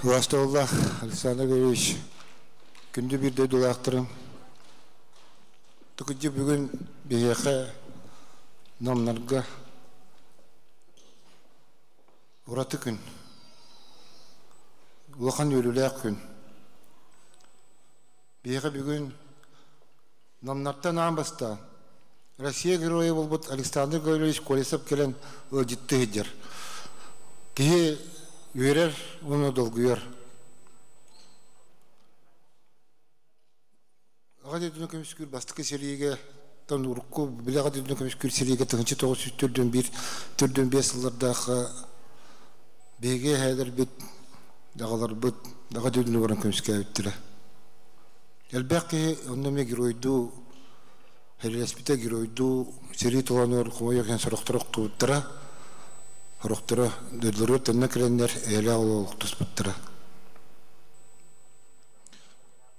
Уастоллах Александр Григорьевич, күнді бірде дұлақтырым. Тұқыджы бүгін бейеқі намнарға ұраты күн. Улақан өліләк күн. Бейеқі бүгін намнарттан амбаста Россия героя болбыт Александр Григорьевич Колесов келен өжітті хеджер. Кеге үйерер, оны долгүйер. Ағады дүні көміскүр бастықы сериеге, тан ұрыққы біле ағады дүні көміскүр сериеге тұғыншы 904-5 жылдардағы беге әдір бүт, дағалар бүт, ағады дүні баран көміске өттірі. Әлбәқі оннаме геройду, әлеспіте геройду, сери тұланыр, құмай екен сұрақтырық туыттыра, Рохтара дөрлөрө төннө кереннер эле алып туспуттара.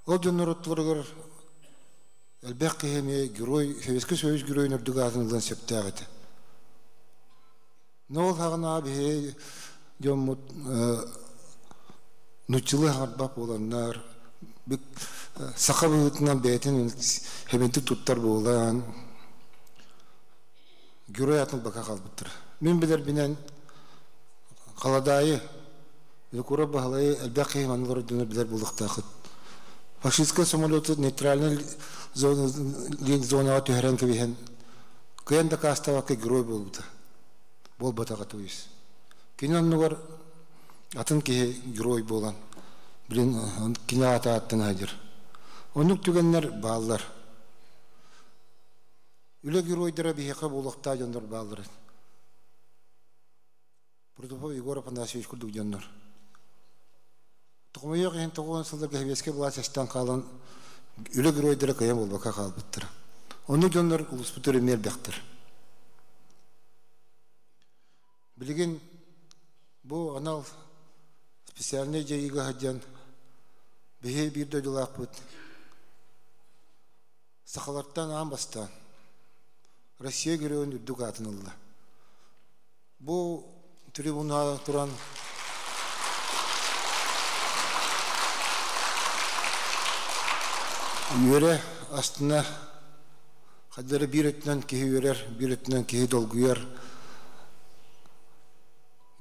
Ол жонноротлоргор элбек эме герой, Советский Союз геройнор дугазындан септагыты. Нол хагына бе жомут нучулы харбап боланнар, бик сахабытынан бетин хементи туттар болан. Герой атыл бака калбыттыр. Мен билер бинен қаладайы, Юкура бағалайы әлбәқи манылары дөнер білер болықтақыт. Фашистская самолеты нейтральный зонаға түйерен кебейен, көйен дақа аставақы герой болуды. Бол батаға тойыз. Кейін аннығар атын кеге герой болан. Білін кіне ата аттын айдыр. Онық түгенлер бағалар. Үлі геройдары бейеқі болықта жондар бағалар. Протопов Егор Афанасьевич күрдік жондар. Тұқымайық ең 9 сылдарға хевеске бұласяштан қалан үлі геройдары қайын болбақа қалбыттыр. Оны жондар ұлыспыты ремер бәқтір. Білген бұл анал специальный жайыға хаджан бейе бір дөйділақ бұд. Сақаларттан амбастан Россия геройын үрдік атынылды. Бұл трибуна туран үйері астына қадары бір өтінен кеге үйерер, бір өтінен кеге долгүйер,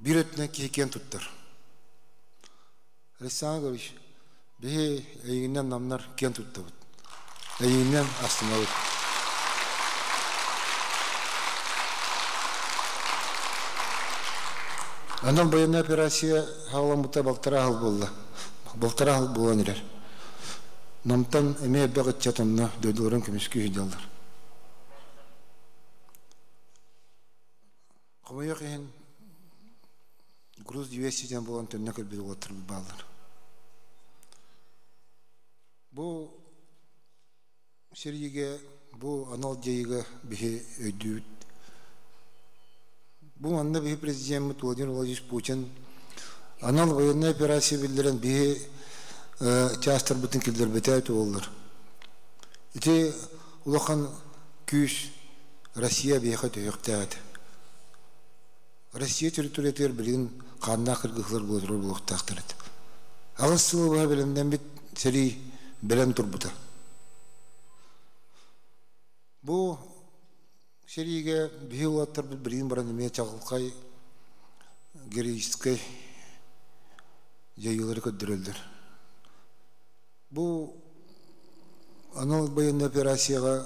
бір өтінен кеге кен тұттыр. Александр Григорьевич, бейе әйгінен намнар кен тұтты бұд. Әйгінен астына бұд. Анан военная операция хауламыта балтара хал болды. Балтара хал болан ерер. Намтан эме бәғыт чатынна дөйділерін көмескі үйдалдар. Құмайық ең груз 200-ден болан төнне көлбеді олаттыр балдар. Бұл сериеге, бұл анал жайыға бейе өйдүйд. Бұл анда бейе президент Владимир Владимирович Путин анал военная операция білдерін бейе частар бұтын келдер бәті әйті олдар. Ете ұлақан күш Россия бейе қайты өйіқті әйті. Россия территориятер білген қанына қырғықлар болдыры болуқты ақтырады. Ағыз сылы бұға білімден бет сәрі білім тұр бұта. Бұл сериеге бейе олаттар бұл білген баран еме чағылқай героическай жайылары көддірілдір. Бұл анал военный операцияға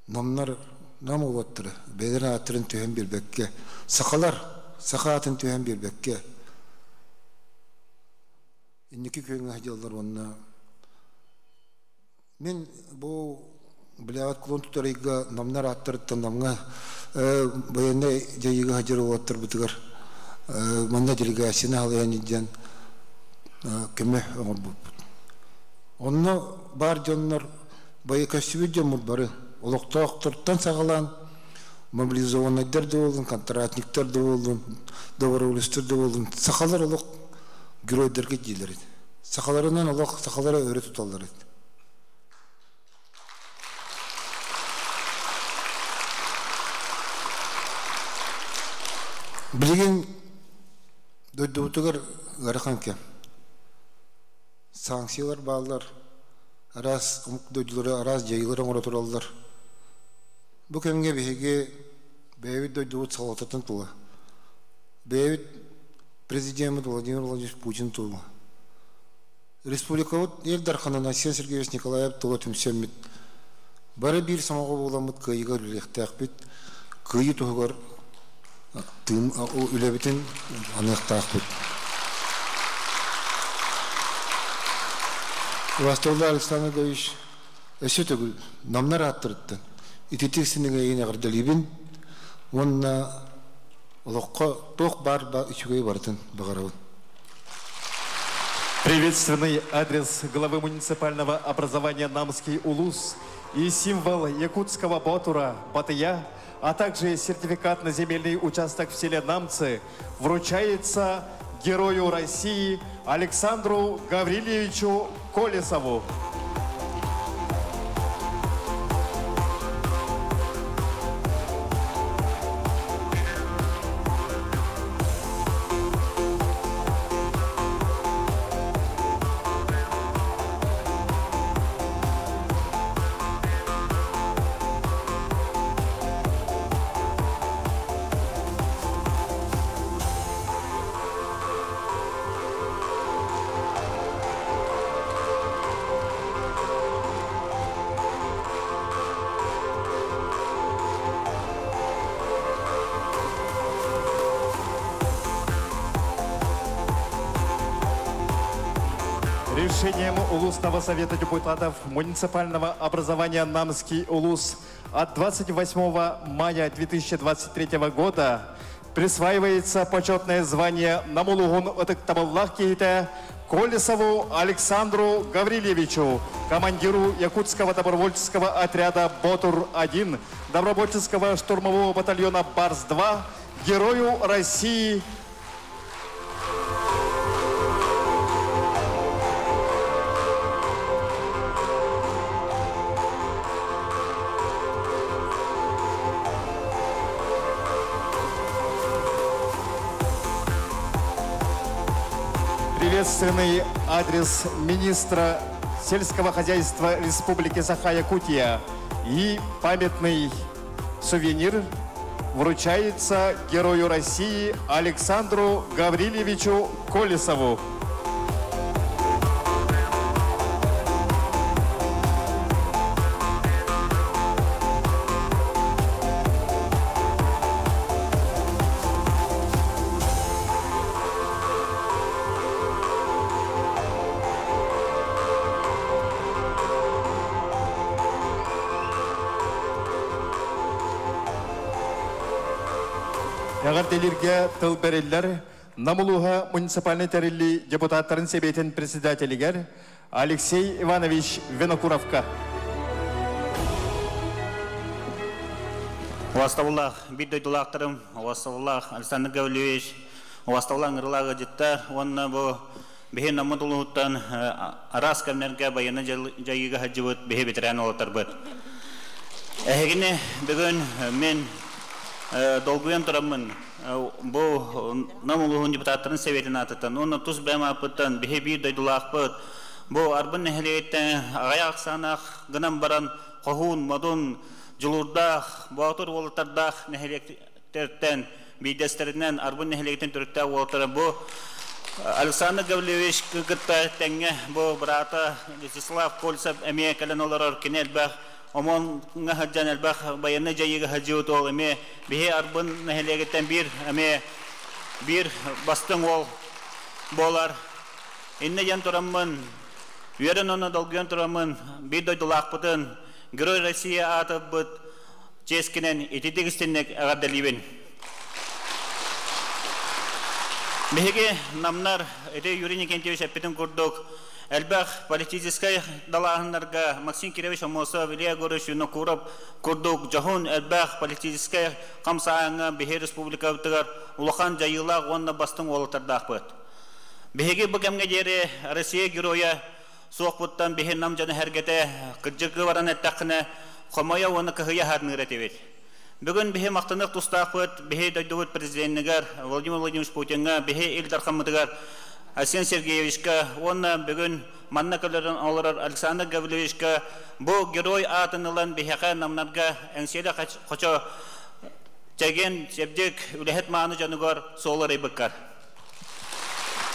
намнар нам олаттыры, бәдір аттырын түйен бербекке, сақалар, сақа атын түйен бербекке. Иннекі күйіңі хадиялар онына. Мен бұл біләғат құлын тұтарыға намнар аттырыттан намға военный жайыға хадир олаттыр бұтығар. Манна делегацияны алаян еден кеме оңыр бұп. Онына бар жонлар байы көсібі жомыр бары. Олықтақтырттан сағалан мобилизованныйдар да болдың, контрактниктар да болдың, договоролистер да болдың. Сақалар олық геройдерге дейлер еді. Сақаларынан Аллах сақалары өрі тұталар еді. Білген дөйдіутығыр ғарықан ке. Санкциялар бағылар, арас дөйділері, арас жайылыр оңыра тұралылар. Бұл кәмге бейге бәйвіт дөйдіут салататын тұлы. Бәйвіт президент Владимир Владимирович Путин тұлы. Республикавыт елдарханан Асен Сергеевич Николаев тұлы түмсеммет. Бары бір самаға боламыт күйіға үліқті ақпет, күйі тұғығар үләбетін анықта ақпет. Вастаулы Александр Гович өсі түгіл намнар аттырыттын. Итетексінің әйін ағырдалибін, онына ұлыққа тоқ бар үшігей бартын бағарауын. Приветственный адрес главы муниципального образования Намский улус и символ якутского ботура Батыя, а также сертификат на земельный участок в селе Намцы вручается Герою России Александру Гаврилевичу Колесову. Решением Улусного совета депутатов муниципального образования Намский улус от 28 мая 2023 года присваивается почетное звание Намулугун Отыктабаллах Кейте Колесову Александру Гаврилевичу, командиру Якутского добровольческого отряда «Ботур-1», добровольческого штурмового батальона «Барс-2», Герою России. Приветственный адрес министра сельского хозяйства Республики Саха-Якутия и памятный сувенир вручается Герою России Александру Гаврилевичу Колесову. Ягартелерге тыл береллер, Намулуга муниципальный террили депутаттарын себетін председателигер Алексей Иванович Винокуровка. Уаставуллах биддойдулақтырым, уаставуллах Александр Гаврилевич, уаставуллах ңырлағы жеттар, онна бұ бейін намыдылуыттан арас кәмнерге байыны жайыға хаджыбыт бейі бетерән олатар бұд. Әхегіне бүгін мен долгуен тұрамын, бұл намылуғын депутаттарын севетін атыттан, оны тұз бәм апыттан бейі биддойдулақ бұд, бұл арбын нәхелеттен ағаяқ санақ ғынам баран қоғын, мадын, Жылурдах, Баутур Волотардах, Нехелектерден, Бидестерден, Арбун Нехелектен Турта Волотара, Бо Александр Гаврилевич Кыгытта Тенге, Бо Брата, Вячеслав Кольцев, Эме Каленолар Кенельбах, Омон Нахаджан Элбах, Баяна Джаига Хаджиутол, Эме, Бихе Арбун Нехелектен Бир, Эме Бир Бастын Вол, Болар, Инне Янтураман, Веренона Долген Тураман, Бидой Дулахпутен, Герой России атып бұд ческінен ететегістеннек ағаддалибен. Беге намнар әте Юрий Никентьевич әппетін күрдік. Әлбәқ политическай далағынларға Максим Киревич Амосов, Илья Горыш Юнокуров күрдік. Жахун әлбәқ политическай қамсағыңа Беге республика өттігар ұлақан жайылақ онына бастың олытардақ бұд. Беге бugамga jere Россия героя соқпуттан бехен нам жаны хәргете кыджыргы баран әттәқіне қомая оны кыгыя харныр әтебет. Бүгін бехе мақтанық тұстақпыт, бехе дойдуыт президентігер Владимир Владимирович Путинға, бехе Ильдар Хаммадыгар Арсен Сергеевичка, оны бүгін манна көлерін оларар Александр Гавриловичка, бұл герой атынылан бехеға намнарға әңселі қочо тәген сепдек үләхет мағаны жанығар солар айбыққар.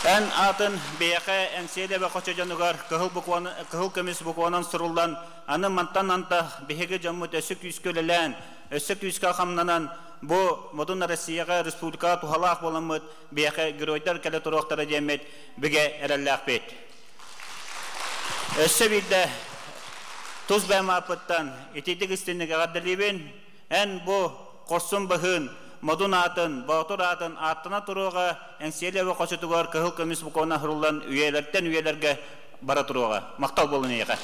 Ән атын бейеқе әңселі бә қочо жанығар кығыл көмес бұқуанан сұрылдан, аны мантан анта бехеге жаммыт өсік үйскөлелән, өсік үйска қамнанан, бұл Модун Россияға республика тухалақ боламыд бейеқе геройдар кәлі тұрақтары демет біге әрәлләқ бет. Өсі білді тұз бәм апыттан ететік істенігі ғаддалебен, ән бұл қорсын бұғын, Модун атын, Баутур атын, аттына тұруға, әңселі өе қосытығар кығыл көмес бұқуына хұрылдан үйелерден үйелерге бара тұруға. Мақтал болын еға.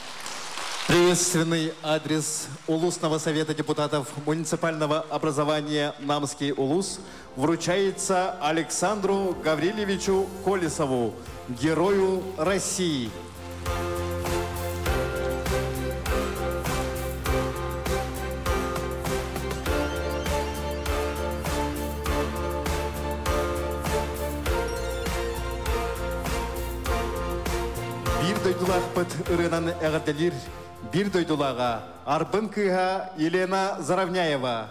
Приветственный адрес Улусного совета депутатов муниципального образования Намский Улус вручается Александру Гаврилевичу Колесову, Герою России. Bir doydulaq bıt ırınan əğədelir, bir doydulağa Арбын кыға Елена Заравняева,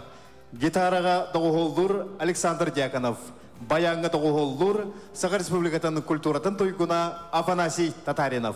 гитараға доғолдур Александр Дьяконов, баяңға доғолдур Саха Республикатын культуратын тойгуна Афанасий Татаринов.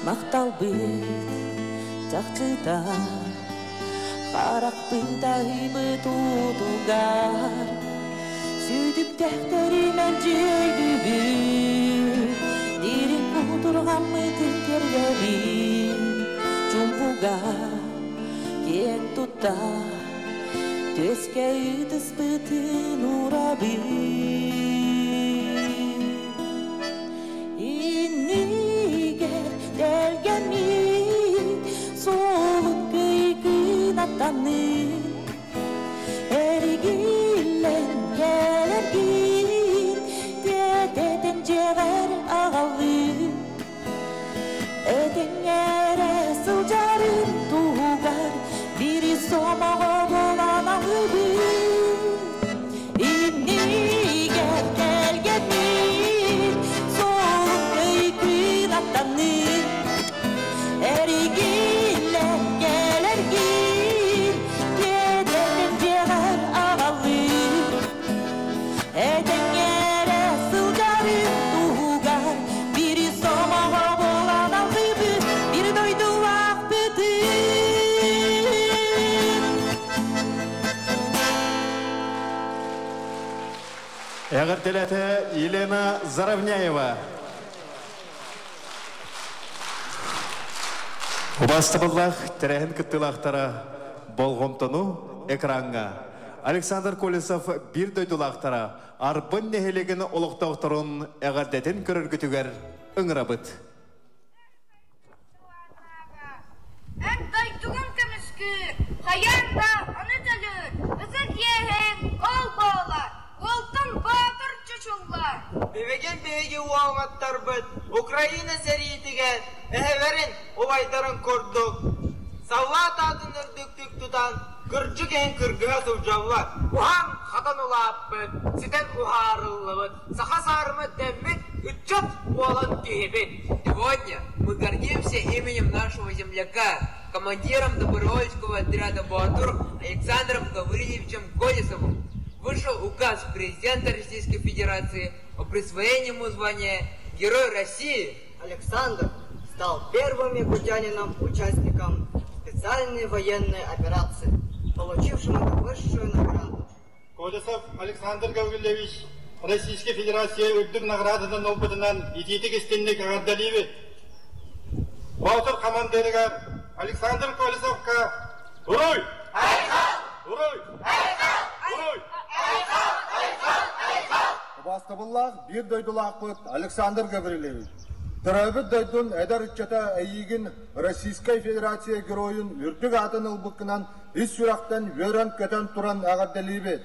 Мақтал бит, тақчыда, қарақ бітай бұтудуғар, сөйтіп тәқтерімен жейді бүр, дерек бұтырған мұтын тергәбі, жұмпуға кен тұтта, төске үтіс бұтын ұрабы. Ergilen gelergin Dededen jeğer ağalı Edengere sılcarın tuğar Biri somağa bolan ağıbı İnni gel Ягартелете Елена Заровняева. Убастабыллах тәрәхін күттілақтара болғымтыну экранға. Александр Колесов бір дөйділақтара арбын нехелегіні олықтауқтырын әғардетін көріргітігер үңірабыт. Әттайтуғын көміскі, қаянда аны дәлір, үзір ехен ол болар, олтын батыр чүчулар. Бевеген уағаттар бұд, Украина зәриетіген, әхеверін овайдарын көрдік. Саллат атын үрдіктік тұтан, күрчік ең күргіға сұвжалар. Уған қадан олап бұд, сітен ұғарылы бұд, сақа сарымы дәммет, үтчат болан түйебет. Сегодня мы гордимся именем нашего земляка, командиром добровольческого отряда «Буатур» Александром Гавриловичем Колесовым. Вышел указ президента Российской Федерации о присвоении ему звания Герой России. Александр стал первым якутянином-участником специальной военной операции, получившим эту высшую награду. Колесов Александр Гаврилович Российской Федерации үздік наградының опытынан ететік істенлік ағардаливи. Буатур командиріға Александр Колесовқа «Уруй! Уруй! Уруй!» Бастабыллах бір дөйділақ бұд Александр Гаврилевич. Тұрабыд дөйдің әдір үтчата әйігін Российской Федерация геройын үртік атын ұлбықынан із сүрақтан өрен көтен тұран ағардаливи.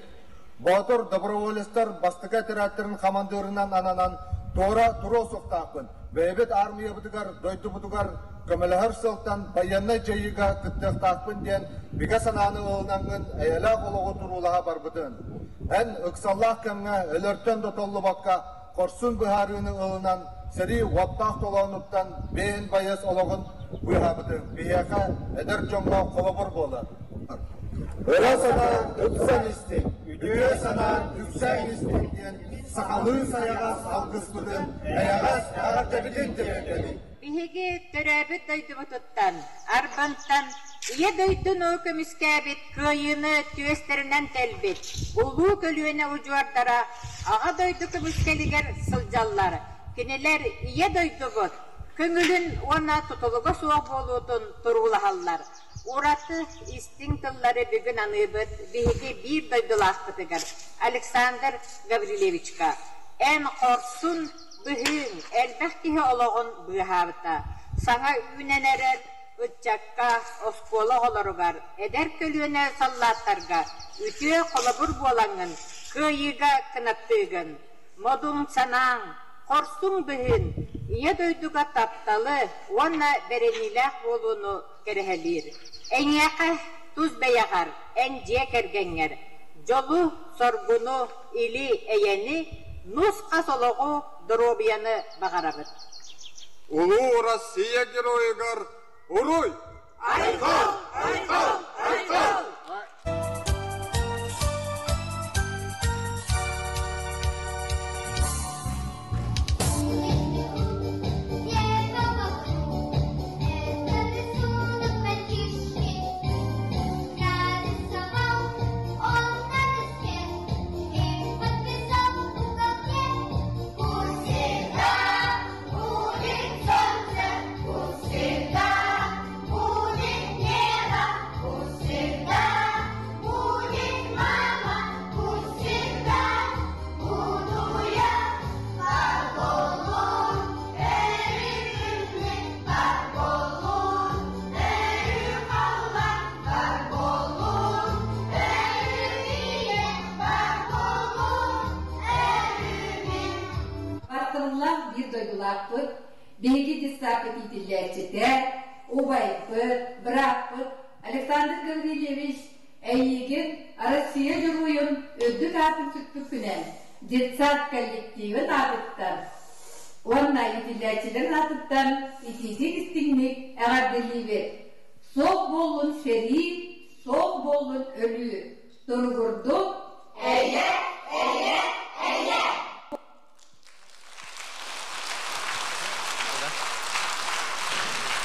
Буатур доброволецтер бастыка отрядтарын командирынан ананан тура соқтақпын. Бәйбет армия бұдығар, дойды бұдығар, көміліғір сылтан баянна жайыға күттіқтақпын ден бігі сананы ұлынаңын әйелі қолығы тұрулаға бар бұдын. Ән үксаллақ кәмге өлірттен дотолы баққа қорсын бұхарыны ұлынан сәрі уаттақ толауыныптан бейін байыз олығын бұйға бұдын. Бейеқа әдір жоңға қолы бұр болар. Öyle sana öpsen istek, üdüye sana yüksek istek diyen sakalı sayağa salgıspıdın, ayağız ağırtabidin tebekleri. Bihegi törabit döydü tuttan, arbantan, iye döydün o kömüskabit, köyünü tüyesterinden telbit. Ulu kölüğüne ucuardara, ağa döydü kömüskeliger sılcallar. Kineler iye döydü bud, köngülün ona tutuluğu soğuk oludun turulahallar. Uratı istinkılları bugün anıbıt, bihegi bir doydulaqtıdıgar Alexander Gavrilevichka. En korsun bıhın, elbəktihi oloğun bıhavıta. Sana ünenerer, ütçakka, oskola olurugar, eder kölüne sallatlarga, ütüye kolabur bolangın, kıyıga kınattığın. Modun sanan, korsun bıhın, iye duyduga taptalı, ona berenilak bolunu kerehelir. En yaqa tuz beyagar, en cekergenger, jolu sorgunu ili eyeni, nus kasologu dorobiyanı bağarabır. Ulu Россия героигар, уруй! Айкол! Айкол! Айкол! Беги дистапет итилерчете, убайпыт, бракпыт, Александр Гаврилевич әйеген Россия журуйын өддік атын сүттүкінен детсат коллективін атыттан. Онна итилерчелерін атыттан итисек істігмек әғарделивет. Соқ болын шери, соқ болын өлі. Тұрғырдық, әйе, әйе, әйе.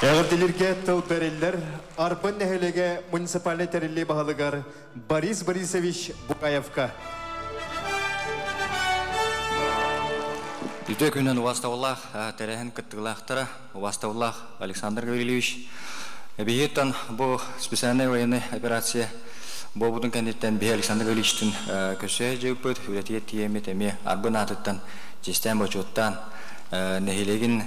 Ягырдилерге тылпереллер арбын нәхелеге муниципальный терелли бағалыгар Борис Борисович Букаевка. Үтө күнен Уаставуллах тәрәһен кыттыглахтара Уаставуллах Александр Гаврилович. Бейеттен бұл специальная военная операция бұл бұдың кәндеттен бей Александр Гавриловичтің көсі жауыпыд, үретиет тиемет әме арбын атыттан, жестен бөчуттан, нәхелеген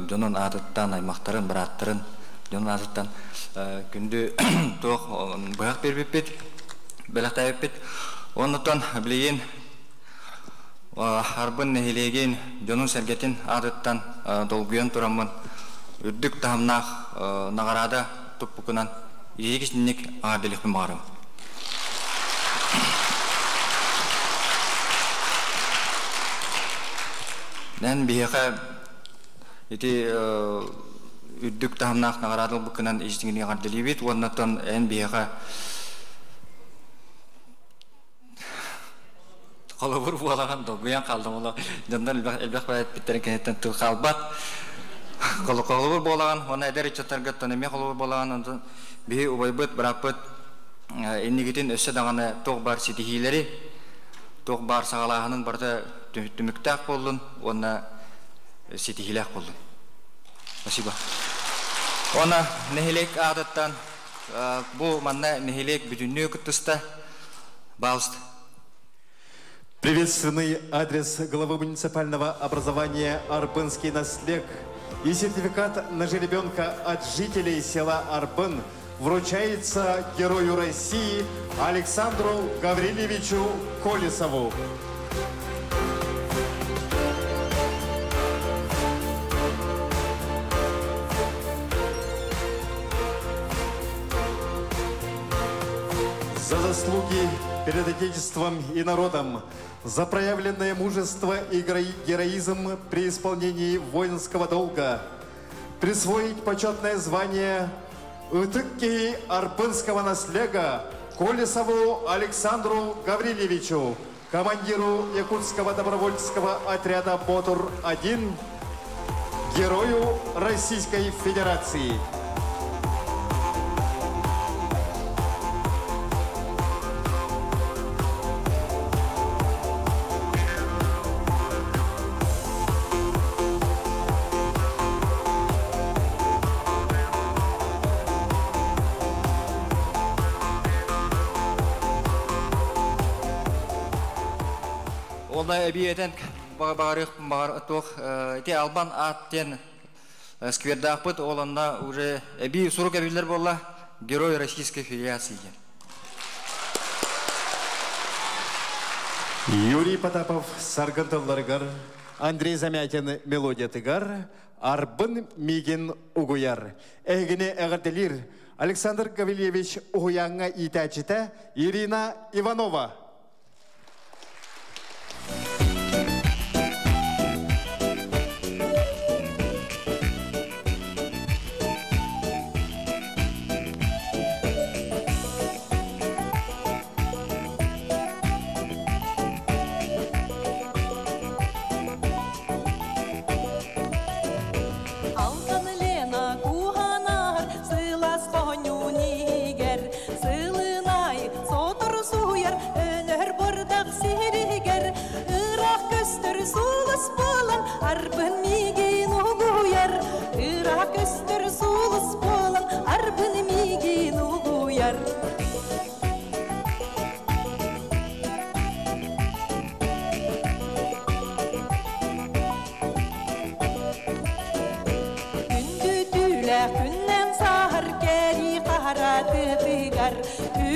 жонын атыттан, аймақтарын, біраттырын, жонын атыттан күнді тоқ бұғақ бербеппет, бәліқтайыппет. Онытан білеген арбын нәхелеген жонын сәргетін атыттан долгүйен тұрамын. Үрдік тағымнақ нағарада тұппықынан егісіннік ағарделікпен бағарым. Нән бейеқа үрдік тағымнақ нағарадыл бұқынан егісіннік ағарделебет, оннаттан ән бейеқа қалыбыр болаған долгуян қалдым олы. Жандар әлбәқ бәйет біттерін кәнеттен тұл қалбат. Қолы болаған, оны әдер етчаттарға тәнеме қолы болаған, бей ұбайбыт, бірапыт, еннегетін өсі дағаны тоқ бар сетихилері, тоқ бар сағалағының барды түміктәк болын, оны сетихиләк болын. Спасибо. Оны нехелек ағдаттан, бұл манна нехелек бүтінне күттісті балысты. Приветственный адрес главы муниципального образования «Арбынский наслег» и сертификат на жеребенка от жителей села Арбын вручается Герою России Александру Гаврилевичу Колесову. За заслуги перед Отечеством и народом, за проявленное мужество и героизм при исполнении воинского долга, присвоить почетное звание Утыкки Арбынского наслега Колесову Александру Гаврилевичу, командиру Якутского добровольческого отряда «Ботур-1», Герою Российской Федерации. Олда әбиетен бағарық тоқ те албан аттен сквердақ бұд, оланда уже әби сұрық әбилер болла Герой Российской Федерации. Юрий Потапов, Сарганталаргар, Андрей Замятин, Мелодия Тыгар, Арбын Мигин Угуяр. Эгене әғірделер Александр Гаврилевич Угуянға итәчіті Ирина Иванова.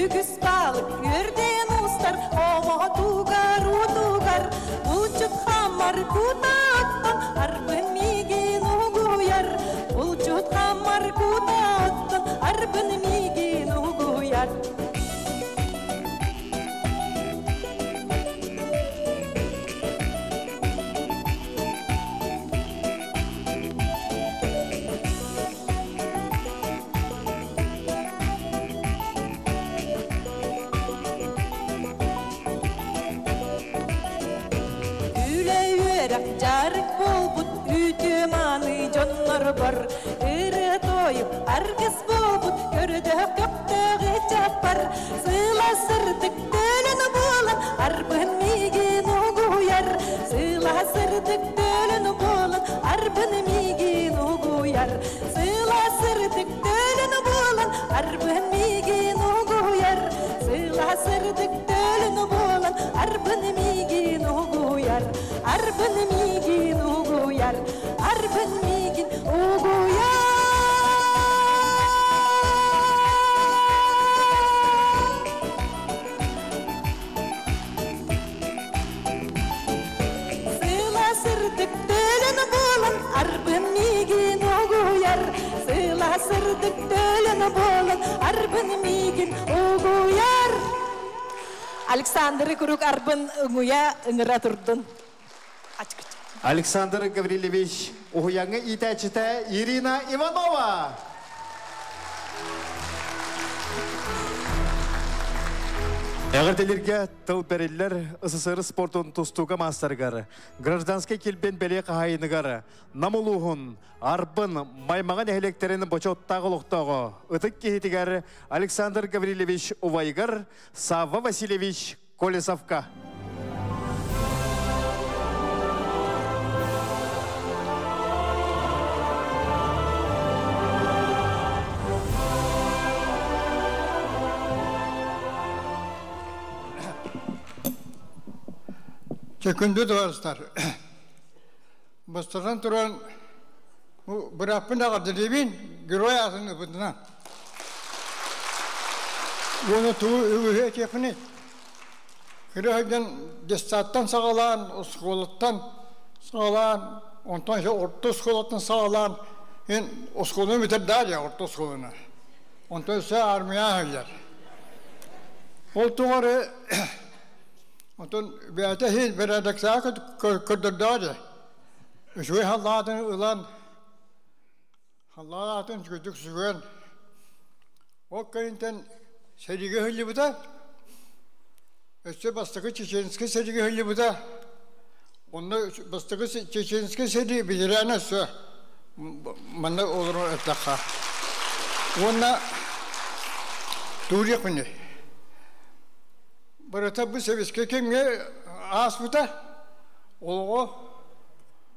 Үгіс балық, өрден ұстар, ома туғар, ұтуғар, ұлчыт хамар күта аттан, арбын меген ұғуяр. Ұлчыт хамар күта аттан, арбын меген ұғуяр. Жарык болбут, үтө маны жоннор бар. Иры тойып, аргыс болбут, көрдө көктөгү чапар. Сыла сырдык төлөнү болан, арбын миген угуяр. Сыла сырдык сырдык төлөн болон арбын мигин угуяр. Александр Курук арбын угуя ыңыра турдун. Александр Гаврилевич угуяңы итәчите Ирина Иванова. Әгірделерге тыл бәрелер СССР спортын тұстуға мастарғар, гражданский келбен бәле қағайынығар, намылуғын, арбын, маймаған әлектерінің бочоттағы лұқтағы, ұтық кейтігер Александр Гаврилевич Увайгар, Сава Васильевич Колесовка. Çekündü doğruslar. Bastıran turan bırakın da kadar göroy asını bunduna. Bunu tuğu çekini. Kırıhıdan destattan sağlan, oskolattan sağlan, ondan sonra orta oskolattan sağlan. En oskolunu bitirdiler ya orta oskolunu. Ondan sonra armaya hayır. Oltuğları Ondan bir hiç beraber sakıt kırdırdı. Şuy Allah'ın ulan Allah'ın çocuk süren. O kayınten serigi hıllı bu da. İşte bastığı Çeçenski serigi hıllı bu da. Onda bastığı Çeçenski serigi bilirene su. Bana olur etlaka. Onda duracak mı? Burada bu seviske kimge asbıta oluğu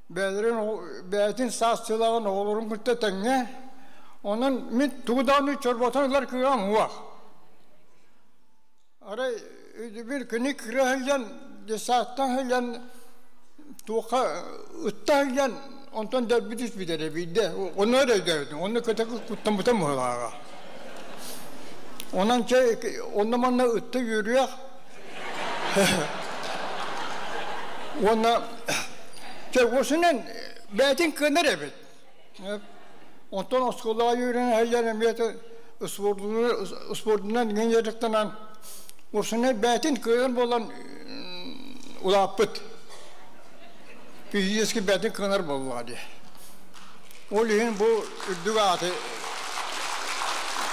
beylerin sağsılağın oğulurun kırtı onun mit tuğdanı çorbatanlar kıyam huwa. Aray bir kini kırahılyan desattan hılyan tuğa ıttahılyan ondan derbitiş bir dere bildi. Onu öyle derdi. Onu kötü kuttan buta muhlağa. Ondan ondan bana ıttı yürüyor. Ona çevresinin beytin kınar evet. Ondan oskolağa yürüyen her yerin beytin sportundan gençlikten osuna beytin kınar bolan ulapıt. Fiziski beytin kınar bollardı. Olihin bu ürdügatı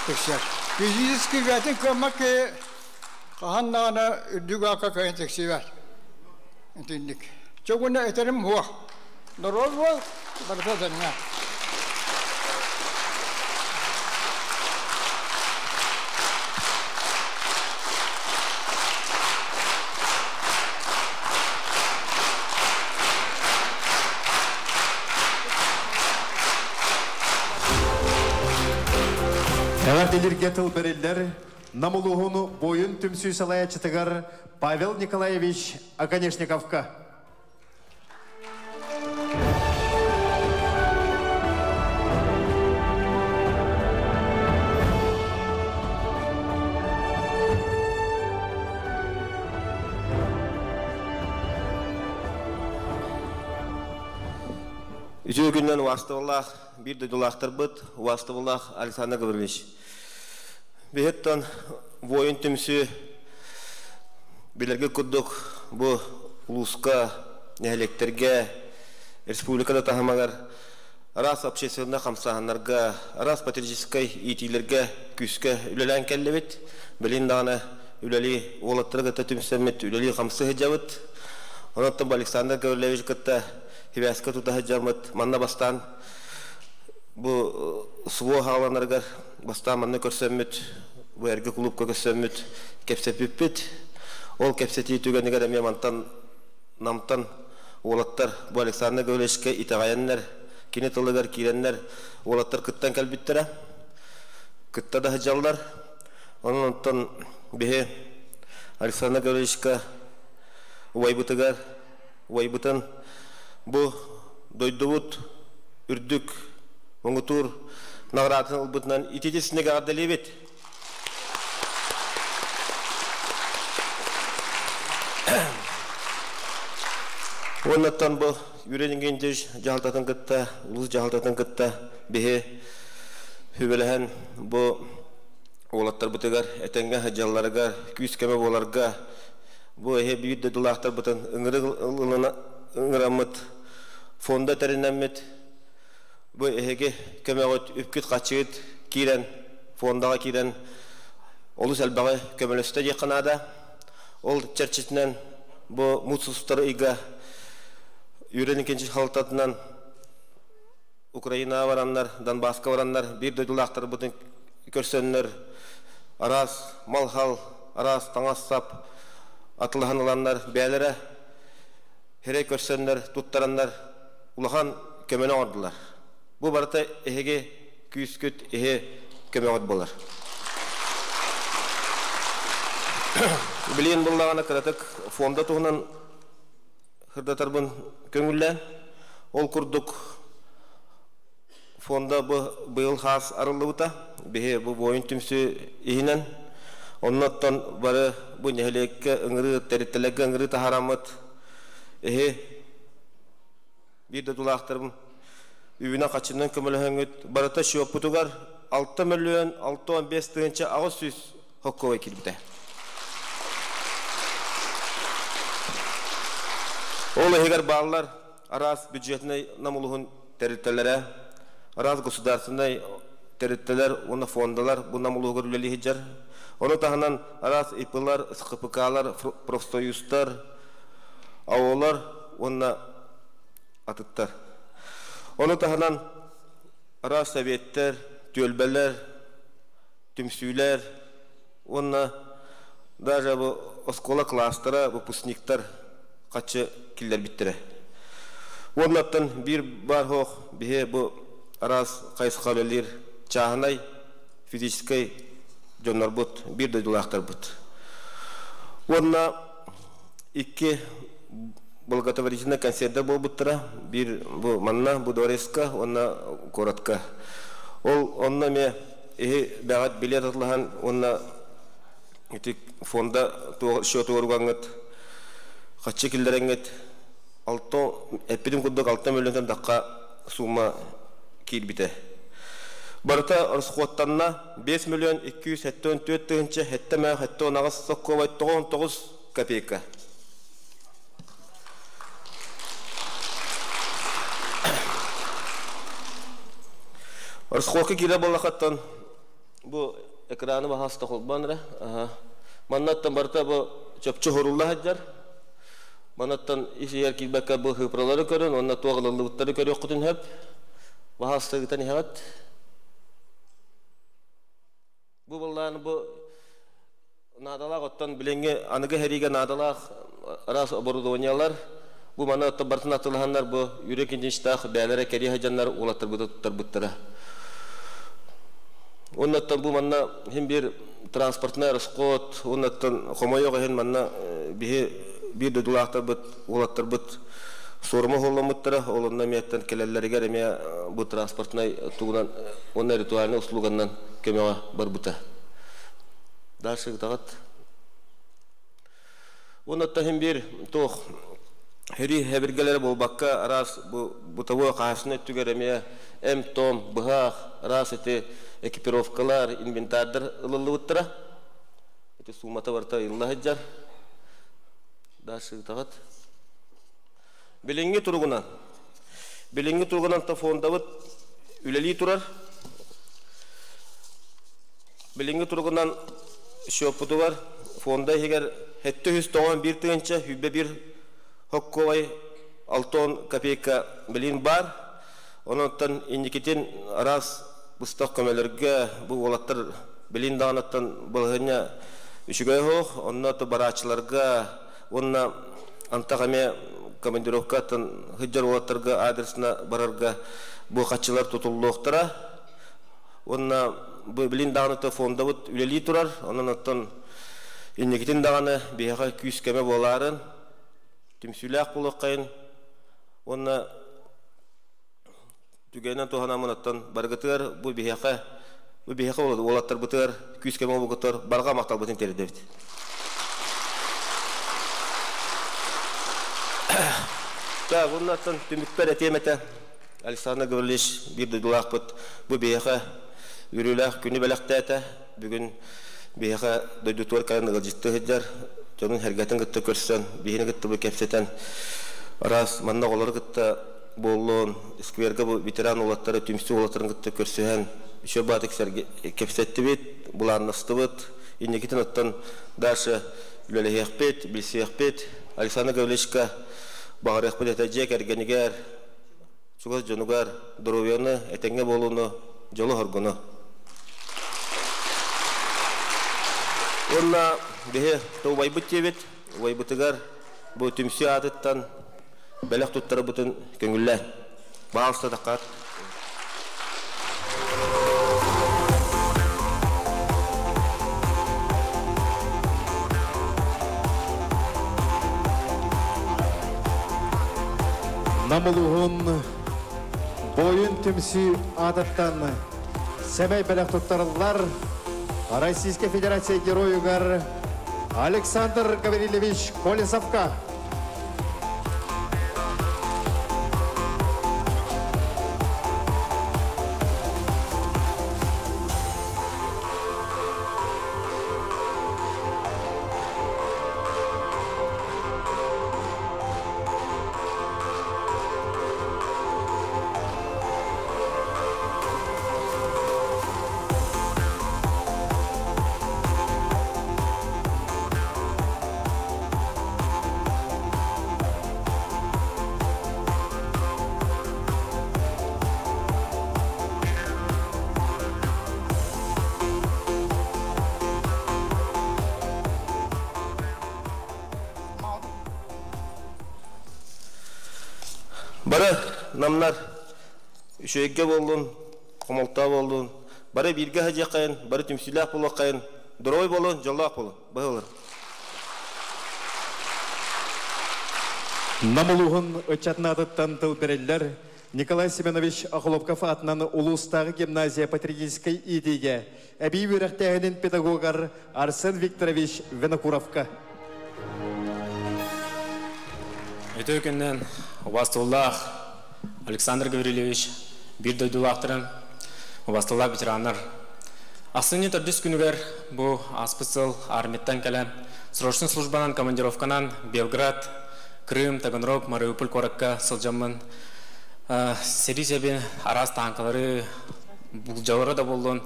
tekser. Fiziski beytin kırmak ki kahanna ürdügaka kayın teksi var. Entindik. Çoğuna eterim huwa. Norol bu barda danya. Әгәрделерге тыл берелер, намылуғыны бойын түмсүй салая чытығар Павел Николаевич Оконешниковка. Üçüncü günden vasıtıllah bir duydulaştır bıt, vasıtıllah Alexander Gavrilovich. Behettan voyun tümsü bilirge kudduk bu uluska, nehelekterge, respublikada tahamagar, ras общественна хамсаhanlarga, ras patriotikay itilerge, küske ülelen kellebit, bilin dağına üleli olattırga tümsemmet, üleli hamsı hicavit. Onattan bu Alexander Gavrilovich kıtta hivaska tuta hicavit, manna bastan bu suvo havalarga bastan manna körsemmet, bu erge kulüpka körsemmet, kepsepipit. Ol kepseti tügeniger eme mantan namtan olattar bu Alexander Gavrilovich'e itagayanlar, kine tılıgar kirenler olattar kıttan kalbittere. Kıtta da hıcallar. Onun ondan bihe Alexander Gavrilovich'e uaybutıgar, uaybutan bu doyduvut, ürdük, mungutur, nağratın ılbıtından iticisine gardalibet. Ondan bu yüreğin genç jahaltatan kıtta, ulus jahaltatan kıtta bihe hübelehen bu oğlatlar bıtıgar, etenge hacallarga, küskeme bolarga, bu ehe büyük de dulaktar bıtın, ıngıramıt, fonda terinlenmet, bu ehege kömeğit, üpküt kaçıgıt, kiren, fondaga kiren, olus elbağı kömelöste yakınada, ol çerçetinden bu mutsuzları iga, yürenin ikinci haltatından Ukrayna varanlar, Donbass'a varanlar, bir de dulaktar bıtın körsönler, aras, malhal, aras, tangassap, atılhan olanlar, beylere, here körsönler, tuttaranlar, ulahan kömene ordular. Bu barata ehege küsküt, ehe kömene ordular. Bileyin bullağına kıratık, fonda tuğunan hırdatarbın köngüllen, ol kurduk, fonda bu yıl has arılı buta, bu oyun tümsü ihinen, ondan barı bu nehlekke ıngırı, teritteleke ıngırı taharamıt, bir de dulaktarım, üvüne kaçından kömülühengüt, barata şiyop putugar, 6 milyon 615 tığınca ağız süz hokku vekilbide. Oğlu heger bağlılar, aras bücjetine namuluhun terittelere, araz gosüdarsınday teritteler, ona fondalar, bu namuluhu görüleli hiccar. Onu tahanan araz ipılar, sıkıpıkalar, profsoyustar, ağolar, ona atıttar. Onu tahanan araz sovyetler, tölbeler, tümsüler, ona daja bu oskola klastara, bu pusniktar, kaçı killer bittire. Ondan bir bar hoq, bihe bu araz kayıskalılir, çağınay, fiziskay, jonlar but, bir de dulaktar but. Ondan iki Bolgata varicinde konserde bol buttıra, bir bu manna, bu doreska, ondan koratka. Ondan me bağat bilet atlahan, ondan fonda şotu organget, kaçı kilderenget, epidim kudduk 6 milyondan dakika summa kilbite. Barıta arıskottanna 5 milyon 274 tığınca hetteme hette onağız sokkovay 99 kapiyka. Arıskokka kire bolakattan bu ekranı bahasta kolbanra. Mannattan barıta bu çöpçü horullah haccar. Manattan işi yer kilbekka bu hıpraları görün, onna tuğalılıkları görüyor kutun hep. Bahasta gıtan hevat. Bu bollağını bu nadalaq ottan bilenge anıgı herige nadalaq aras obordonyalar. Bu manattan bartın atılhanlar bu yürek incinçtağ beylere keri hacanlar ulatır buda tutar buttıra. Ondan bu manna hem bir transportna raskot, ondan komoyoga hem manna bir de dulaqtar bit ulatır bit sorma hollamuttara, olunda miyetten kelellerge remiye bu transportna tuğunan onlar ritualini uslugandan kemewa barbuta. Darşı gıtağıt. Ondan hem bir toq heri hebirgelere bol bakka aras bu tavuğa kahasını tüge remiye em tom, bıhaq, aras eti ekipirovkalar, inventardır ılıllı buttıra. Eti sumata varta yıllah heccar. Darşı gıtağıt. Bilingi turgunan ta fonda bit üleli turar. Bilingi turgunan şoputu var. Fonda heger hette hüs toğan bir tığınca hübbe bir hokkovay 6 kapiyka bilin bar. Ondan indikitin aras bustaq kömelerge bu olatlar bilin dağınattan balığına üşügay hoq. Ondan da baraçlarga onna antaqame komandirovkatan hıccar olatlarga adresine bararga bu kaçılar tutulluqtara. Onna bu bilin dağınatı fonda bit üleli turar. Ondan indikitin dağını bihaqa küskeme boların. Tümsülaq buluqqayın. Onna tügenen tohanamınattan bargıtır. Bu bihaqa olatlar bıtır. Küskeme buluqtır. Barga maqtal bıtın teridevdi. Bundan tümükper etemete Alexander Gavrilovich bir de dulaq bıt. Bu bihaqa үрүлэх күнү белектете бүгүн биха дойдутур кайны житте хеджер жонун хергетин гытты көрсөн бихини гытты бу кепсетен раз манна голор гытты боллон скверге бу ветеран улаттары түмсү улаттарын гытты көрсөһөн еще батык серге кепсетти бит буланысты бит иннекитин оттон дальше лөлехпет билсехпет Александр Гавриловичка багырык бит этежек эргенигер сугаз жонугар здоровьяны этеңге болууну жолу хоргону онна бе то вайбыт тебет вайбытыгар бу түмсү адыттан белек туттары бутун көңүллө баалста такат намылуғын бойын түмсі адаттан сәмей бәлек тұттарылар Российская Федерация геройыгар Александр Гаврилевич Колесовка. Бары намнар үшөйге болдун, комолта болдун. Бары бирге хажакайын, бары түмсүлак болакайын, дурой болун, жоллак болун. Баалар. Намылуғын өчатнадыттан тылбереллер Николай Семенович Ахоловков атынан Улустағы гимназия патриотической идея әбей өрәқтәгінен педагогар Арсен Викторович Венокуровка. Өтө күннен Убастуллах Александр Гаврилевич бир дойдулақтырын Убастуллах ветерандар. Асыны төрдүс күнігер бұ аспысыл арметтен кәлі срочный службанан командировканан Белград, Крым, Таганрог, Мариуполь коракка сылжамын. Сери себен арас танкалары бұлжалары да болдың.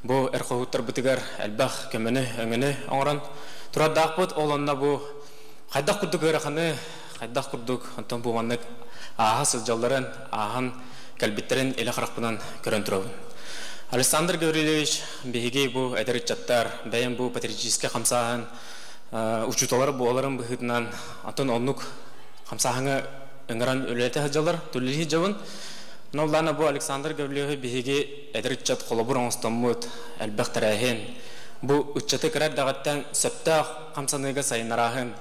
Бұ әрқоғыттар бұтығар әлбәқ көміні өңіні оңыран. Тұрадақ бұд оланна бұ қайдақ күрдік өріқаны, қайдақ күрдік антон бұғанлық аға сылжаларын, ағын кәлбеттерін елі қарақпынан көрін тұрауын. Александр Гаврилевич бейге бұ әдәрі чаттар, бәйін бұ патриотическе қамсағын, учуталары бұғаларын бұғытынан антон онлық қамсағыңы өңіран өлеті ғажалар, төлілі жауын. Нолданы бұ Александр Гаврилевич бейге әдәрі чат қолабыр оңыстамыд, әлбәқ тәрәйін. Бұ үтчаты кірәр дағаттан сөптақ қамсаныға сайынарағын.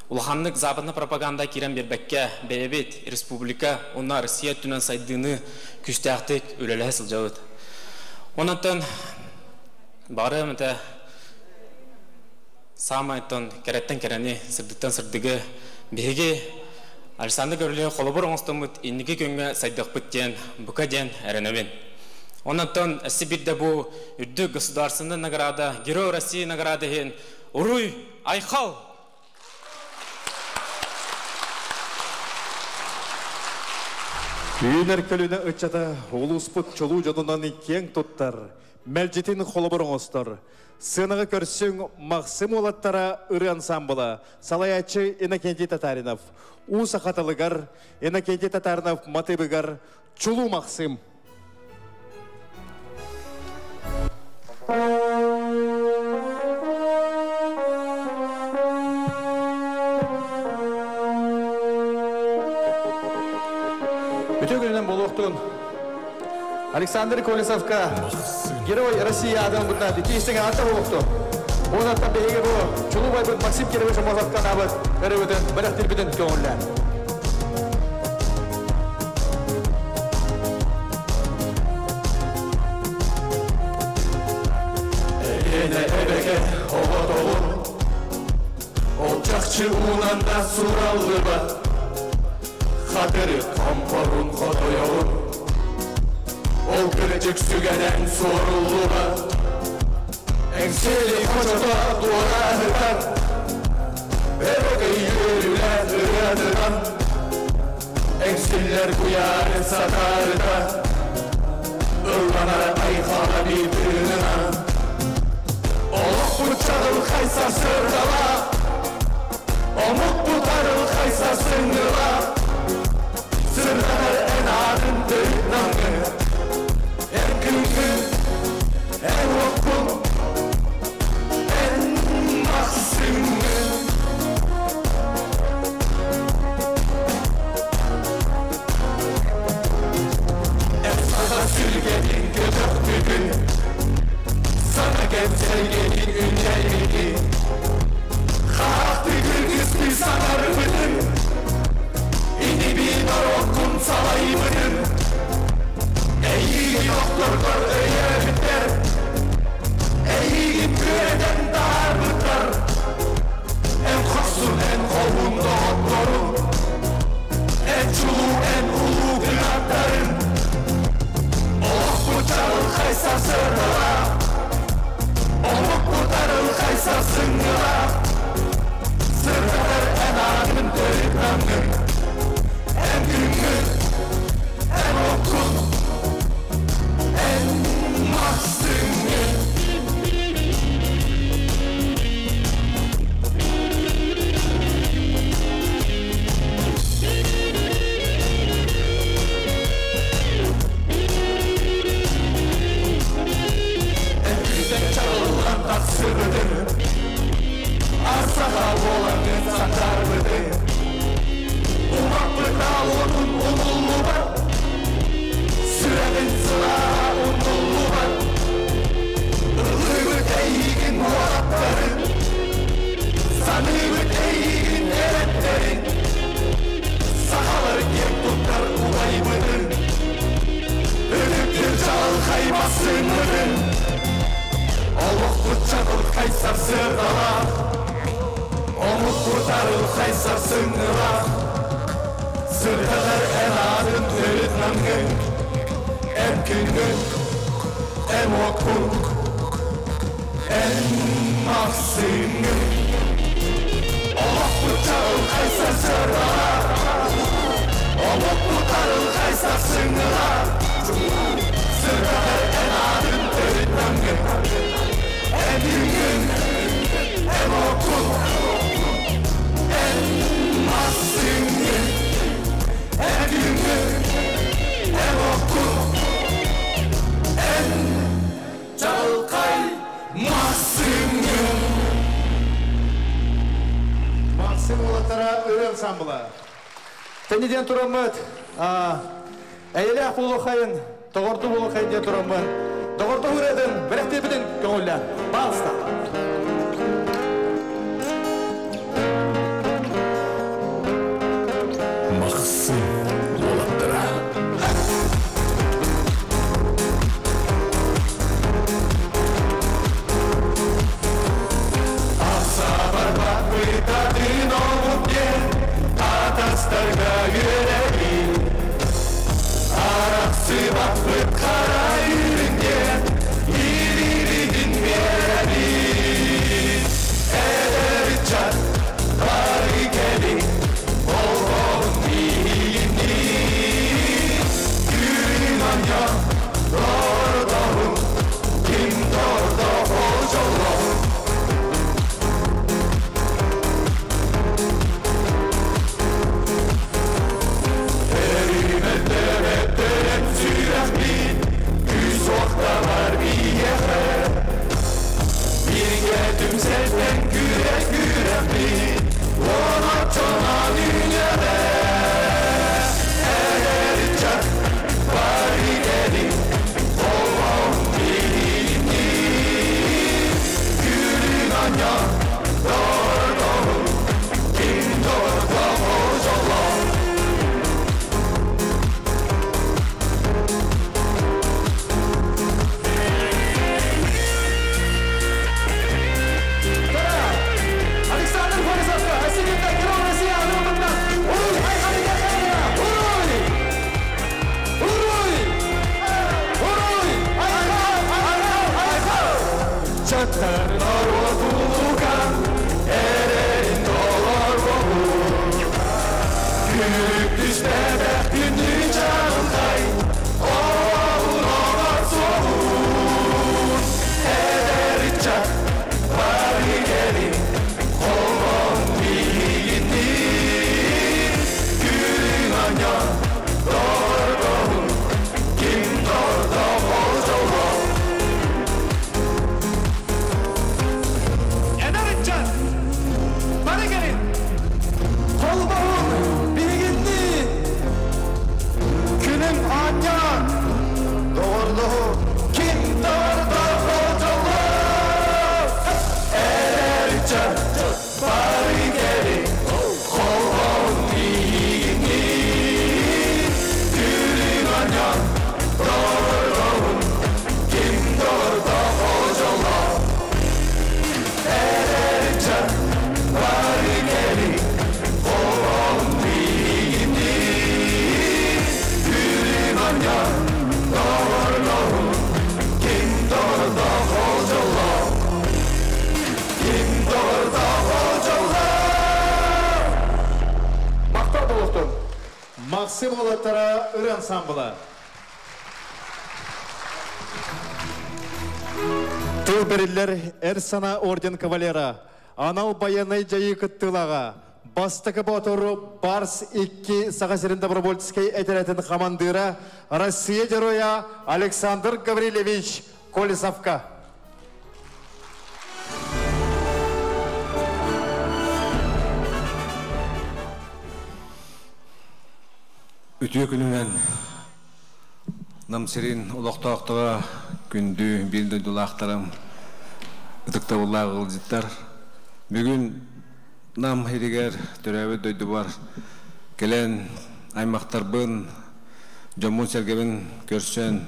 Улаханлык западны пропаганда кирен бербекке, бәйбет, республика, онна Россия түнен сайдыны күстәқтік өлелі сылжауыд. Онаттан бары мәті самайттан кәреттен кәрәне сырдықтан сырдығы бейге Александр Гаврилевич қолыбыр оңыстамыд еннігі көнгө сайдық бүттен, бұқа ден әрінөвен. Онаттан әсі бірді бұ үрді государственный награда, Герой России награды хен Уруй Айхал! Үйінер көліне өтчата олуспыт чолу жодынан кен тұттар, мәлжетін қолыбыр оңыстар. Сынығы көрсің мақсым олаттара үрі ансамбыла, салаячы Иннокентий Татаринов, Уса Қатылығар, Иннокентий Татаринов Матыбығар, чулу мақсым. Бүтөгінен болуқтың Александр Колесовка, Герой России адам бұднады, кейістің ата болуқтың. Оны аттан бейге бұл, чулу байбыт Максим Керевич Мозатқан абыт, әрі бәріқтер бітін көңілі. Әйіне әбеке оға толу, ол жақчы ұнанда сұралғы ба. Қатыры қамқорын қотойауын ол кірчік сүгенен сорылуға Әңсели қочата дуағыдан Әрігі үйірілер үрадыдан Әңселер құяры сатарыда Ылғанар айқала бейбірініна Олық бұтчағыл қайса сырдала Омық бұтарыл қайса сыңғыла Сырғанар ән атын түйнаңы Ән күңгі, ән оқпыл, ән мақсыңы Ән саға сүргенің көтіп бүгін Sana gemselgenin üncelliği Hakkı gürgüsü sanar mıdın İni bir okun salay mıdın Eyyigi doktorlar öye biter Eyyigim küreden dar mıdır En korksun en kovun doktorun En çulu en ulu günahların Oh bu çağıl kaysa sırrıla Omuk kurtarıl kaysa sыңғыла Sırdalar en ağrın döyüplanır En güngü, en okul, en mahsыңы Sırrıdır Arsağa olanın satar mıdır Umaklıkta onun umullu var Sürenin sılağa umullu var Ilığıt eyyigin muhatları Sanığıt eyyigin evetleri Sahaları kem tutar ulay mıdır Ölüp bir çal kaymasın mıdır Олық бұтчағыл қайсар сырдала Омық құртарыл қайсар сыңғыла Сырдалар ән адын өріт наңғы Ән күнгін, ән оқын, ән мақсыңы Олық бұтчағыл қайсар сырдала Омық құртарыл қайсар сыңғыла Sırdalar en adın örüt nangı En güngün, en okul, en mahsыңı En güngün, en okul, en çalkay mahsыңı Mahsың olatara öğren sambıla. Teniden turamıt. Eyle bulu kayın. Doğurdu bulu kayın diye turamıt. Doğurdu üredin. Berekte bidin köngülle. Bağısta. Mahsың olatara. Tadın olup gel, ataslarga yüreği Arası bakıp kara yüreğe, iriğin veri Eder çat, bari gelin, bol bol miyini Gün anya, doğru doğru, kim doğru hocolu Tümselten güre güre bir Ona çona dünyada Eğer çak bari gelin Olmam bilini Gülün anya Doğru doğru Kim doğru hocala Максим Олаттара ыр ансамблы. Тыл берілер әр сана орден кавалера. Анал баянай жайы күттілаға. Бастықы ботыру Барс 2 Сағасерін Добровольский әтеретін командира Россия героя Александр Гаврилевич Колесовка. Үтіе күнінен намсерин ұлықтақтыға күнді белді дұлақтарым ұтықта ұллағы ғылжыттар. Бүгін нам херігер түрәуі дөйді бар. Келен аймақтар бұн, жомун сәргебін көрсен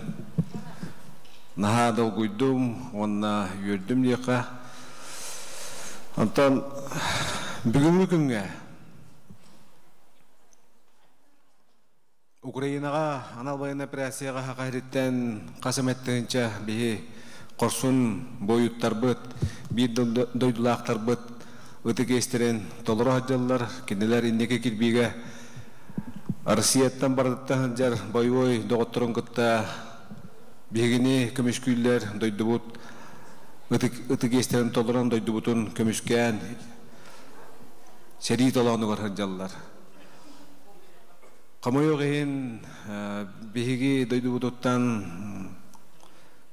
нахадыл құйдым, онына үйірдім дейқа. Антан бүгінгі күнге Украинаға аналбайын операцияға хақайреттен қасыметтігінші бейі қорсын бойыттар бұд, бір дойдылақтар бұд, ұты кестерін толыры хаджалар, кенелер иннеке кірбейге Россияттан бардыттан жар бойой доғыттырын күтті бейгіне көмішкүйлер дойды бұд, ұты кестерін толырын дойды бұтын көмішкен сәрі толағыны бар хаджалар. Камайоқ ең бейгі дойды бұдыттан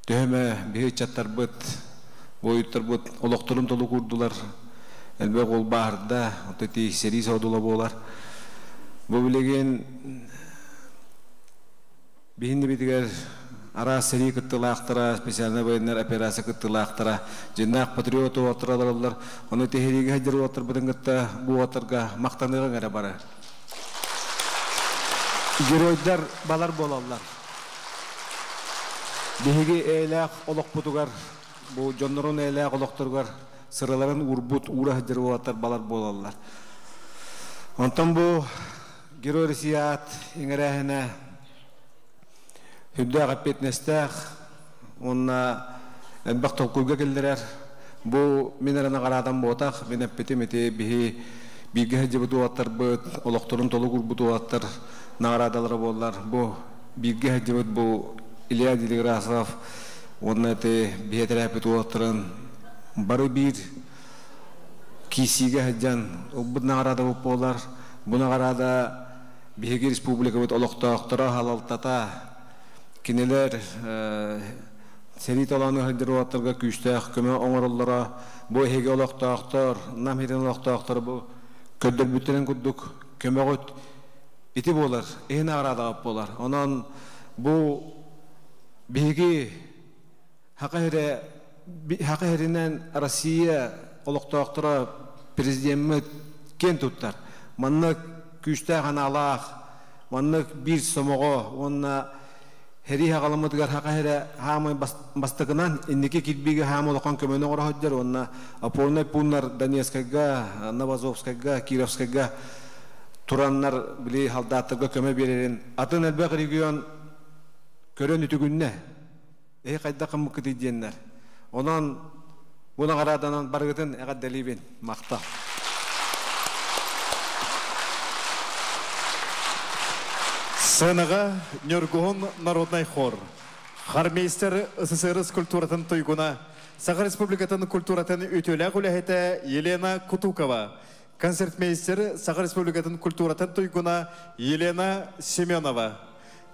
төхеме бейгі чаттар бұд, бойыттар бұд, олықтырым толы күрділар. Әлбәқ ол бағырда, отеті сәрі саудыла болар. Бұл білеген бейінді бетігер ара сәрі күттілақтыра, специалны байынлар операция күттілақтыра, жинақ патриоты отыралар. Оны техерегі әдері отыр бұдың күтті бұл отырға мақтанығын әрі бары. Геройдар балар болалар. Беге әйләқ олық бұтығар, бұл жонырын әйләқ олықтырғар, сыраларын урбут, ура жыр болатар балар болалар. Онтан бұл Герой Россият еңірәхіне хүдді ғаппетнестәқ, онына әлбәқ толқуға келдірер. Бұл мен әріні қарадан болатақ, мен әппеті-мете бейгі әжі бұты олаттар бұд, олықтырын толы күр бұты олаттар, нағарадалары болар. Бұл бейгі әжі бұд бұл Илья Делиграсов, онына әті бейетер әпеті олаттырын бары бір кисиге әжжан, бұд нағарада бұд болар. Бұл нағарада бейгі республика бұд олықтақтыра халалтата, кенелер сәрит оланы ғадыр олаттарға күштәқ, көмі оңырылдыра, бұл әйге олықтақтыр, нам херен олықтақтыр, бұл көддір бүттерін күддік, көмі ғыт еті болар, ең ағырада ғып болар. Онан бұл бейгі хақы херінен Россия олықтақтыра президентімі кен тұттар. Маннық күштәқ аналақ, маннық бір сомығы, онына хери хағаламыдығар хақы хері хамы бастығынан иннеке китбеге хамы олыққан көмені ғыра хөддер, онына опорный пунлар Донецкайга, Новозовскайга, Кировскайга тураннар білей халдаттырға көмі берерін. Атын әлбәқ регион көрен үтігінне, қайда қымық күтейденлер. Онан бұны ғараданан барғытын әғат дәлейбен мақта. Сынаға Нюргуон народный хор. Хармейстер СССР культуратын тойгуна, Саха Республикатын культуратын үтілі құләхеті Елена Кутукова. Концертмейстер Саха Республикатын культуратын тойгуна Елена Семенова.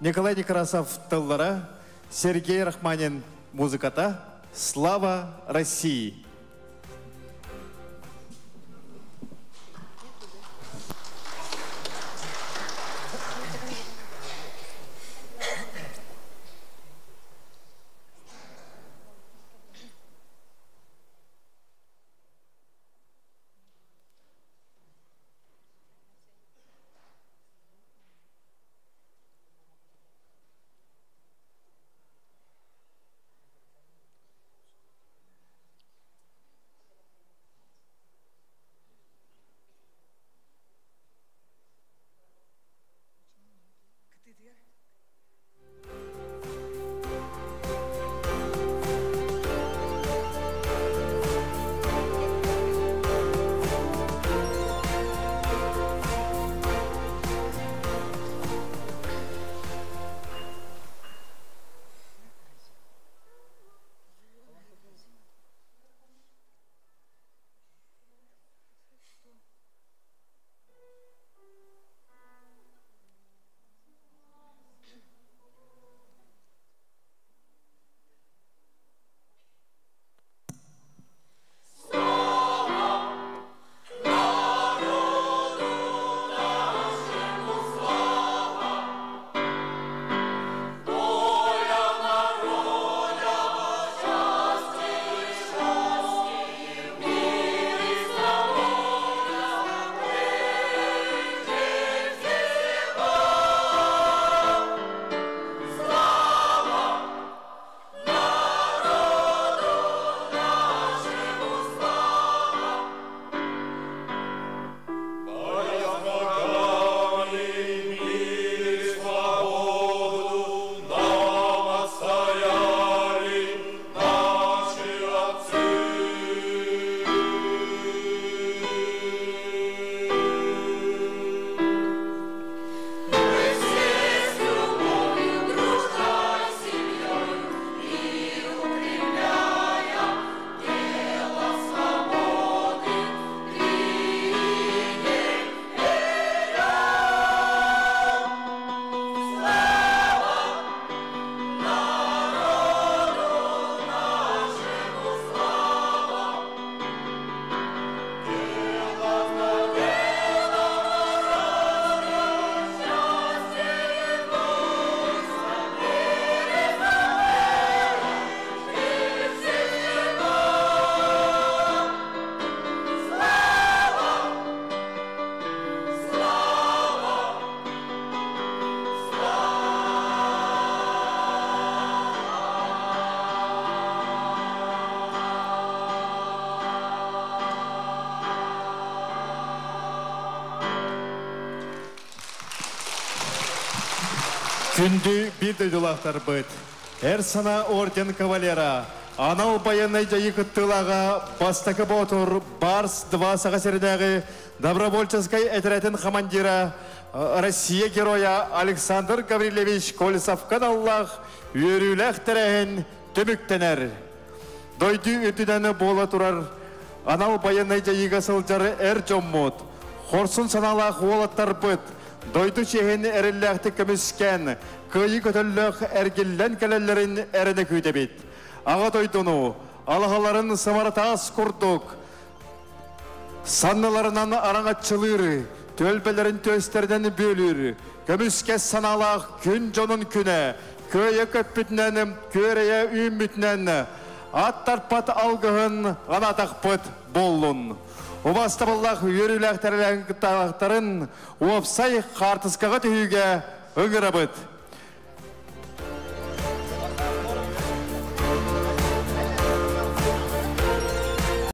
Николай Некрасов тыллара, Сергей Рахманин музыката. Слава России! Күнді бір дөйдулақтар бұд. Әр сана орден кавалера. Анау баянай жайы күттілаға бастақы ботыр Барс 2 сағасердегі добровольческой әтірәтін командира Россия героя Александр Гаврилевич Колесовкан Аллах үйеріләқ тәрәхін төміктенер. Дойды өтідәні бола тұрар. Анау баянай жайыға сылжары әр жоммуд. Хорсын саналақ олаттар бұд. Дойды чехені әрілләқті көміскен. Күйі көтілләқ әргеллән кәлелерін әріні көйдебет. Аға дойдыну, алғаларын сымартас күрдік. Санныларынан араңатчылыр, төлбелерін төстерден бөлір. Көміске саналақ күн жонын күні. Көйі көппітінен, көрeye үмітінен. Аттарпат алғығын ғанатақпыт болын. Убастабыллах үйеріләқтәріләң талақтарын опсай қартысқаға түйіге өңірі бұд.